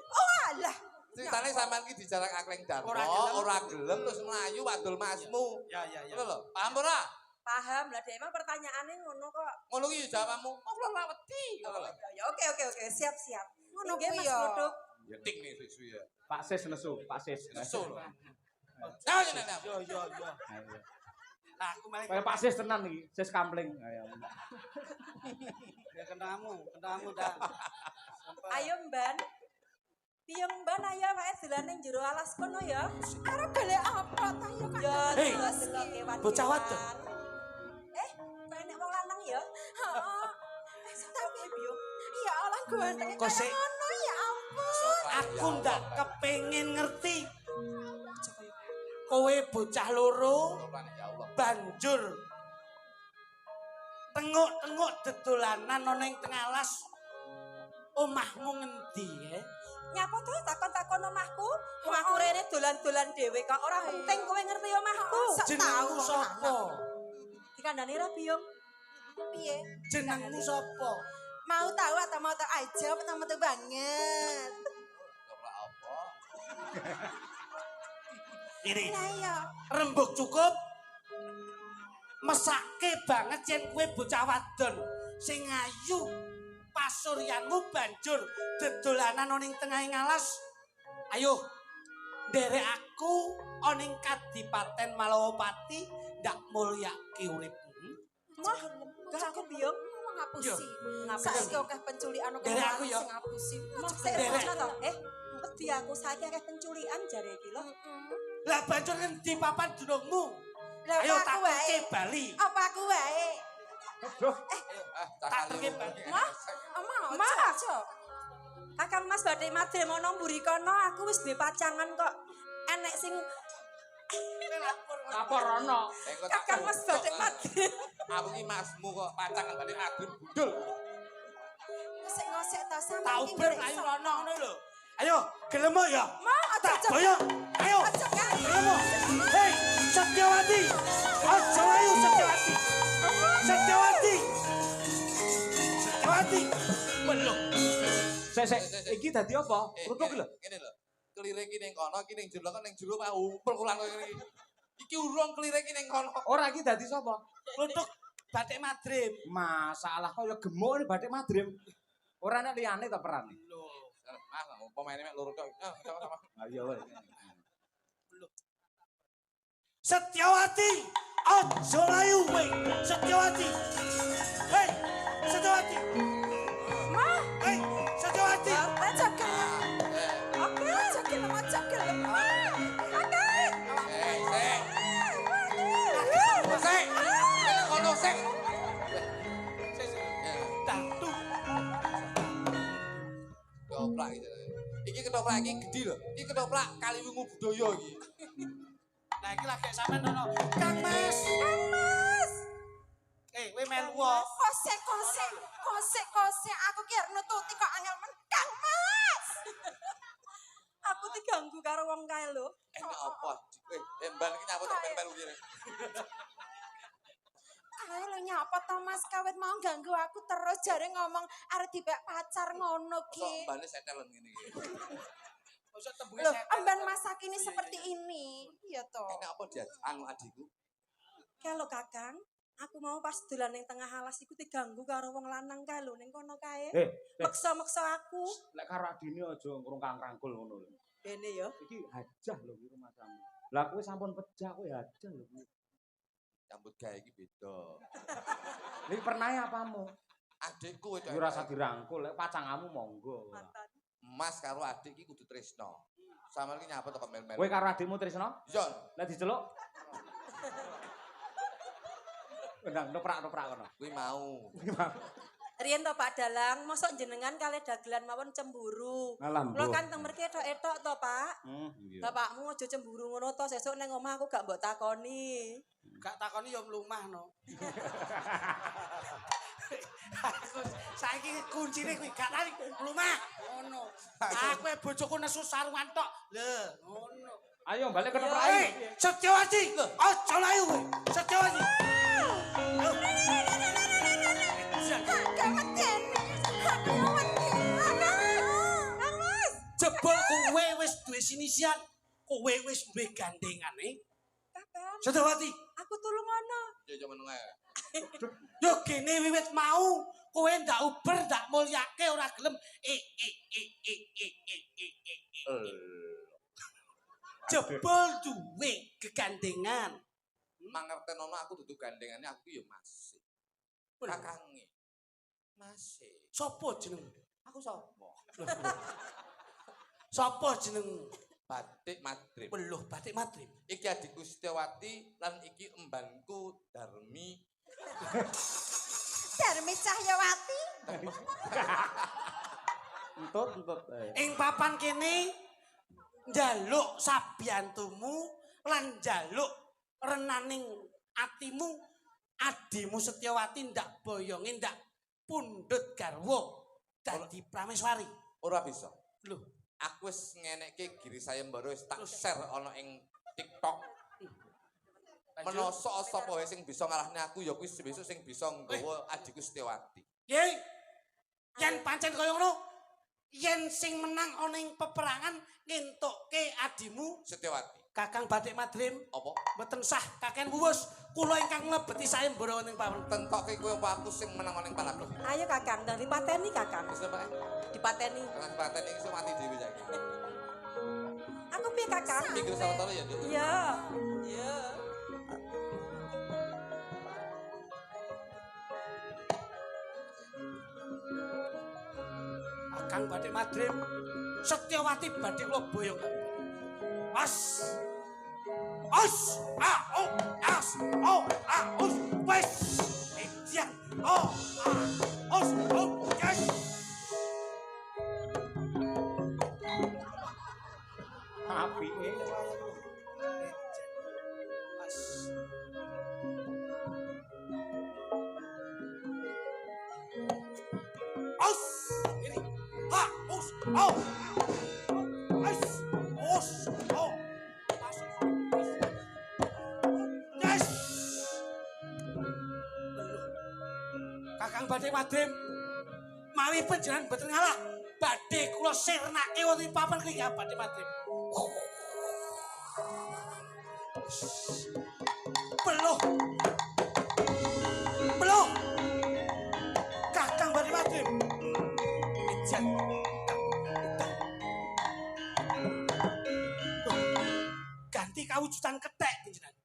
Oh alah, Ceritane sampean iki dijarak Angkring Darma, Ora gelem. ora gelem terus mlayu wadul masmu. Ya. Ngono lho. Paham ora? paham lah deh. Emang pertanyaannya ngono kok. Ngono ki jawabanmu. Ora ora wedi. Ngono lho. Ya oke, siap. Ngono Nggih, kuwi Mas ya. Kluduk. Ya ting nih susu ya. Pak Sis nesu, Pak Sis. Nesu lho. Nah, ini. Yo. Ayo. Nah, aku malah Kayak Pak Sis tenan iki, Sis Kampling. Ayo. ya kendamu dan. Ayo Mban. Piye Mban ayo wae dolan ning jero alas kono ya. Arep golek apa ta yo kan. Ya Hei, jelas kewan. bocah wadon. Kok enek wong lanang ya? Heeh. Tapi piye? Ya Allah ganteng Kok sik- ngono ya ampun. Aku ndak kepengin ngerti. Kowe bocah loro Ya Allah. banjur tengok-tengok dedolanan ana ning tengalas. Omahmu ngendi ya? Nyapa to takon-takon omahku? Wong aku rene dolan-dolan dhewe kok ora penting kowe ngerti omahku. Jenengmu sapa? Dikandani ra biyung. Piye? Jenengmu sapa? Mau tahu atau mau tahu aja betul-betul banget. Ora apa? Ini Lah iya. rembug cukup. Mesake banget yen kowe bocah wadon sing ayu. Pasuryanmu banjur dedolanan ning tengahing alas. Ayo, nderek aku oning Kadipaten Malawapati ndak mulyake uripmu. Mah, aku biyong ngapusi. Saiki akeh penculikan akeh Derek aku ya. sing ngapusi. Derek. Wedi aku saiki akeh penculikan jare iki lho. Lah banjur ngendi papan dunungmu? Lah Ayo aku tak wae. Bali. Apa aku wae? Tak teke Bali. Mah, aja. Kakang Mas badhe madhe mono mburi kono aku wis duwe pacangan kok. Enek sing Lapor ana. Kakang Mas badhe madhe. Aku ki masmu kok pacangan bali adun budul. Sing ngosek ta sampe Tak iki uber nggak ayo iso. rono ngono lho. Ayo, gelem ya? Mau aja Tak boyo. Ayo. Aja kan. Gelem. Hei, Setyawati. Aja ayo Setyawati. Setyawati. Setyawati. Belum. Sik, iki dadi apa? Rutuk lho. Ngene lho. Kelire iki ning kono, iki ning jero, kok ning jero Pak umpul kulan kok ngene iki. Iki urung kelire iki ning kono. Ora iki dadi sapa? Rutuk batik madrim. Masalah kaya gemuk ini batik madrim. Ora nek liyane ta perane. Mas, pemaine mek loro tok. Ah iya wae. Setyawati. Aja layu kowe. Setyawati. Hei, Setyawati. Mah, Hei, Setyawati. aja kan. Oke, aja gelem aja gelem. Oke. Sik. Nek kono sik. Datu. Ketoprak iki. Iki ketoprak iki gedhi lho. Iki ketoprak Kaliwungu budaya iki. Nah iki lagi sampean dono. Kang Mas. Kowe melu kok. Kosek aku ki arep nututi kok angel men Kang Mas. Aku diganggu karo wong kae lho. Enak apa? Mbak iki nyapa tok melu kene. Kae lho nyapa to Mas kawit mau ganggu aku terus jare ngomong arep dipek pacar ngono Kok ki. mbane setelen ngene iki. Mosok tembunge Loh, setan. amban masak ini seperti ini. Iya toh. Enak apa dia anu adikku? Kalau Kakang, aku mau pas dolan ning tengah alas iku diganggu karo wong lanang kae lho ning kono kae. Meksa-meksa aku. Lek karo adine aja ngrungkang-rangkul ngono lho. Bene ya. Iki hajah lho iki rumah kamu. Lah kowe sampun pejah kowe hajah lho kuwi. Campur gawe iki beda. Iki pernah apamu? Adikku itu. Ora usah dirangkul, lek pacangamu monggo. Mantan. Mas karo adik iki kudu tresno. Sampeyan iki nyapa tok mel-mel. Kowe karo adikmu Trisno? Iya. Lek diceluk. Ndang noprak-noprak kono. Kuwi mau. Riyen to Pak Dalang, mosok jenengan kalih dagelan mawon cemburu. Alah, Kula Mbok. kan teng mriki etok-etok to, Pak. Iya. Bapakmu aja cemburu ngono to, sesuk ning omah aku gak mbok takoni. Gak takoni ya mlumahno. Saiki kuncine kuwi gak tani mlumah. Ngono. Aku bojoku nesu sarungan tok. Lho, ngono. Ayo balik ke Hei, rai. Setyawati. Aja layu kowe. Setyawati. Gak meden. Aku wedi. Kang Mas. Jebol kowe wis duwe sinisian. Kowe wis duwe gandengane. Kakang, Setyawati. aku tulung ono. Ya jaman ae. Yo kene wiwit mau kowe ndak uber ndak mulyake ora gelem. Jebol duwe kegandengan. Mangertenono aku dudu gandengane aku ya masih. Kakange. Masih. Sopo jeneng? Aku sapa? Sopo jeneng? Batik Madrid. Weluh batik madrim. Iki adikku Setyawati lan iki embanku Darmi. Darmi Cahyawati. Entut. Ing papan kene njaluk sabiyantumu lan njaluk renaning atimu adimu Setyawati ndak boyonge ndak pundhut garwa dadi prameswari. Ora bisa. Lho, Aku wis ngenekke giri sayembara wis tak share ana ing TikTok. Menoso sapa wae sing bisa ngalahne aku ya kuwi besok sing bisa nggawa adikku Setyawati. Ye. Yen pancen kaya ngono, yen sing menang ana ing peperangan ngentukke adimu Setyawati. Kakang Batik Madrim Apa? mboten sah kakek wuwus kula ingkang nglebeti sae mbara ning pawen. Tentoke kowe apa aku sing menang ning palaku. Ayo Kakang, ndang dipateni Kakang. Wis apa? Dipateni. Kan pateni iso mati dhewe saiki. Aku piye Kakang? Minggu sawetara ya, Nduk. Iya. Iya. Kakang Batik Madrim Setyawati badhe kula boyong. As. As. Ah, oh, as. Oh, ah, us. Wes. Ejan. Oh, ah. Us. Oh, yes. Apike. As. As. Ini. Ha, us. Oh. As. Us. Oh. As. Yes. Kakang Batik Madrim mawi panjenengan boten ngalah badhe kula sirnake wonten papan kene ya Batik Madrim. Beluh. Beluh. Kakang Batik Madrim. Ejan. Ganti kawujudan kethek panjenengan.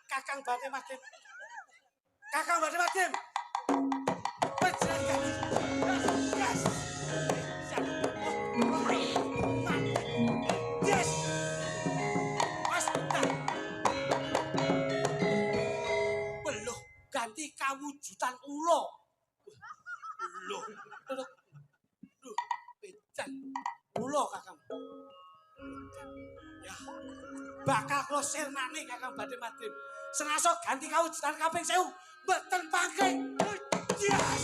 Kakang Batik Madrim. Kakang Batik Madrim. Panjenengan ganti. Yes. Yes. Mas, beluh ganti kawujudan ula. Beluh. Duh, pecan. Ula Kakang. Ya. Bakal kula sirnane Kakang Batik Madrim. Senasa ganti kawujudan kaping 1000 mboten pangke. Yes.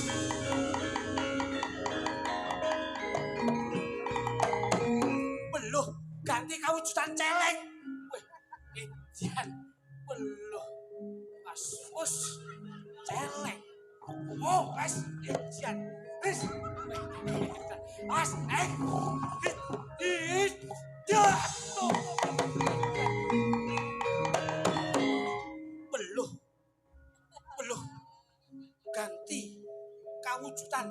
Beluh ganti kawujudan celeng. Wih, ejan. Beluh. Asus celeng. Oh, wes ejan. Wes. As Beluh. Beluh. Ganti kawujudan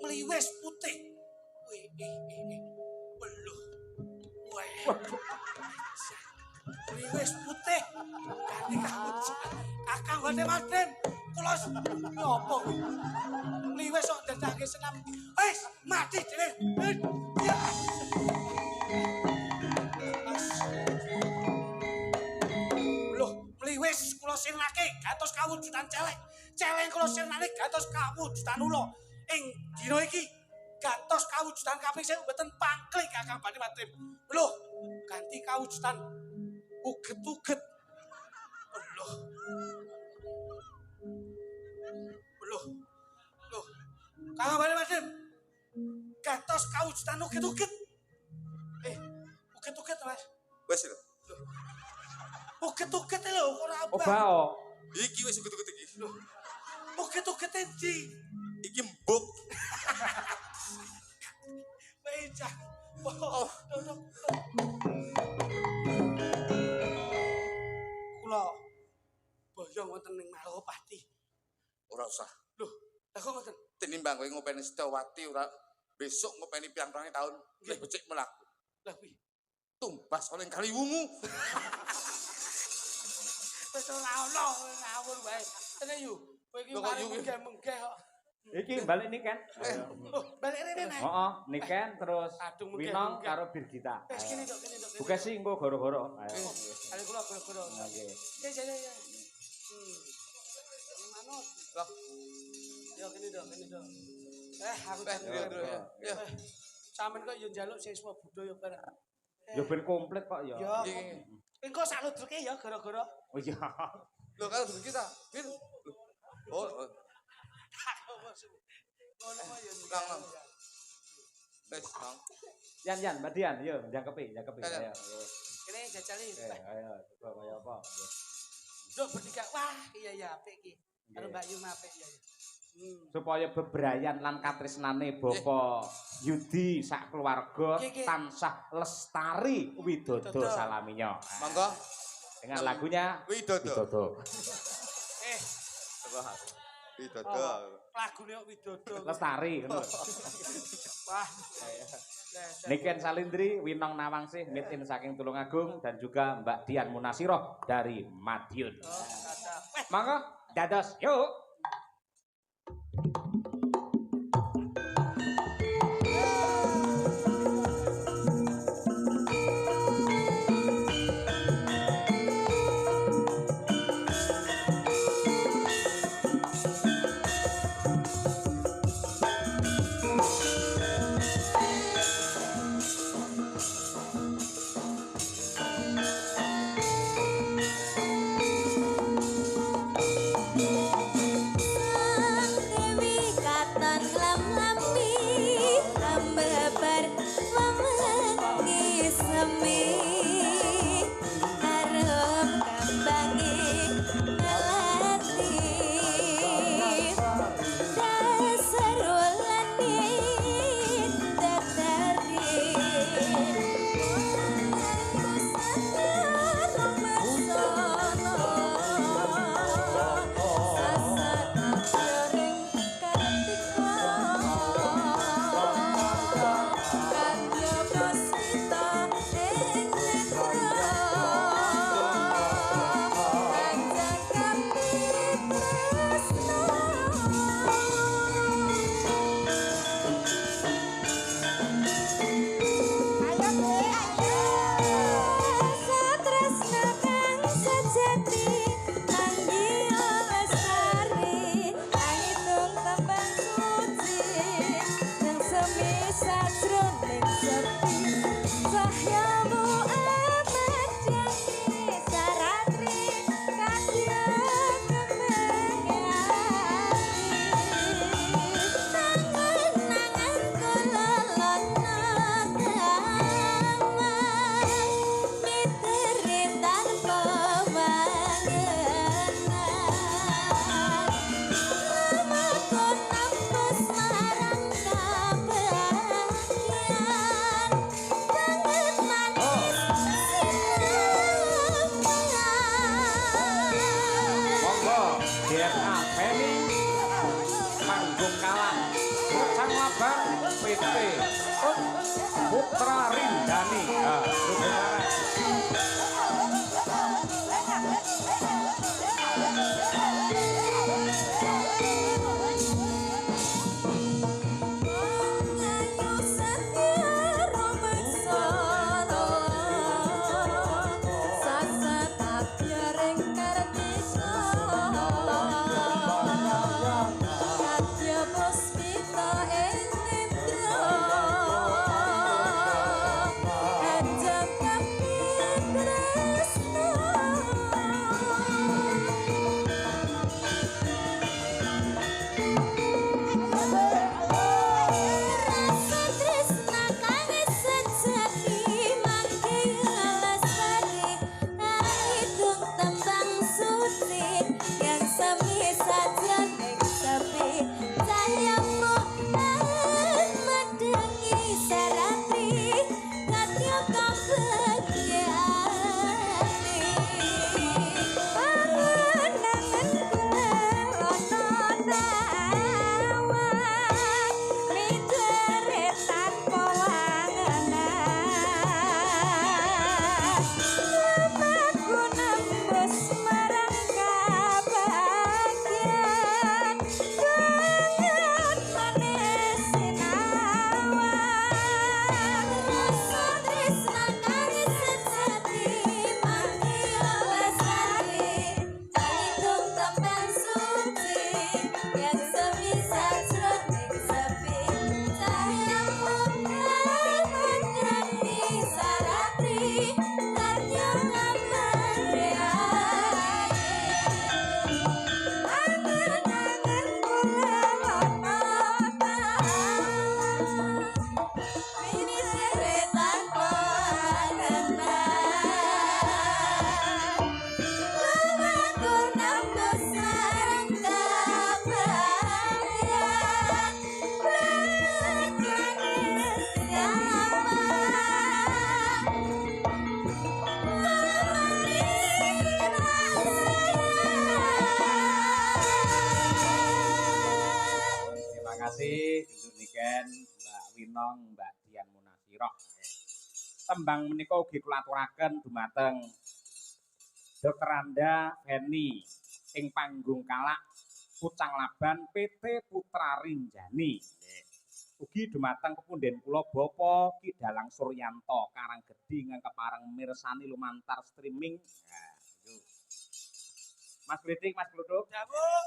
mliwis putih. Wih, beluh. Weh. Mliwis putih. Ganti kawujudan. Kakang Batik Madrim, kula nyopo kuwi? Mliwis kok dadake senam. Wis mati dhewe. Yes. Loh, mliwis kula sirnake gantos kawujudan celeng. Celeng kula sirnake gantos kawujudan ula. Ing dina iki gantos kawujudan kaping 1000 mboten pangklik Kakang Batik Madrim. Loh, ganti kawujudan uget-uget. Loh. Loh. Loh. Kakang Batik Madrim. Gantos kawujudan uget-uget. Uget-uget Mas. Wes lho. Uget-uget lho ora apa. Obao. Iki wis uget-uget iki. Loh. Uget-uget ndi? Iki mbok. Meja. Oh. Kula boyong wonten ning Malopati. Ora usah. Loh, lha kok ngoten? Tinimbang kowe ngopeni Setyawati ora besok ngopeni pirang-pirang taun nggih becik mlaku. Lah kuwi. Tumbas oleh Kaliwungu. Wis ora ono ngawur wae. Kene yu. Kowe iki Loh, kok mari yu? munggah-munggah kok. Iki balik nih kan? Oh, balik rene nek. Heeh, Niken terus Aduh, mungkin, Winong mungkin. karo Birgita. Wis kene tok, kene tok. Buka sih engko goro-goro. Ayo. Kali kula goro-goro. Oke. Ya. Manut. Lah, Yo kene tok, kene tok. Aku ya. Sampeyan kok yo njaluk siswa budaya bareng. Ya ben komplit kok ya. Yo. Nggih. Engko sak ludruke ya gara-gara. Oh iya. Lho kalau dulu kita. Bin. Oh. Ngono kok yo. Lang. Wes, Bang. Yan, Mbak Dian, yo jangkepi. Ayo. Ayo. Kene jajali. Ayo, coba kaya apa? Nduk bertiga. Wah, iya apik iki. Karo Mbak Yu apik ya. supaya bebrayan lan katresnane Bapak Yudi sak keluarga tansah lestari widodo salaminya. Monggo Dengan lagunya Widodo. Widodo. Lagune kok Widodo. Lestari ngono. Wah. Niken Salindri, Winong Nawangsih, mitin saking Tulungagung dan juga Mbak Dian Munasiroh dari Madiun. Monggo dados yuk. Putra Rindani. Winong Mbak Dian Munasirah. Tembang menika ugi kula aturaken dumateng Dr. Anda Feni ing panggung Kalak Pucang Laban PT Putra Rinjani. Ugi dumateng pepunden kula Bapak Ki Dalang Suryanto Karanggedi ingkang kepareng mirsani lumantar streaming. Mas Blitik, Mas Gluduk. Dawuh.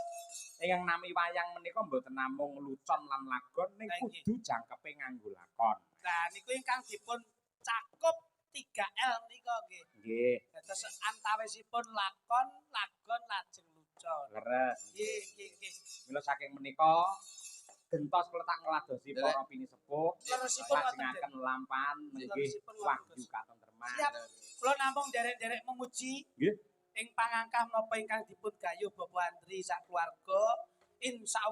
Ingkang nami wayang menika mboten namung lucon lan lagon ning kudu jangkepe nganggo lakon. Nah niku ingkang dipun cakup 3L nika nggih. Nggih. Dados antawisipun lakon, lagon lajeng lucon. Leres. Nggih. Mila saking menika gentos kula tak ngladosi para pinisepuh. Leresipun lajengaken lampahan nggih wahyu katentreman. Siap. Kula namung derek-derek memuji. Nggih. Ing pangangkah menapa ingkang dipun gayuh Bapak Andri sak keluarga insyaallah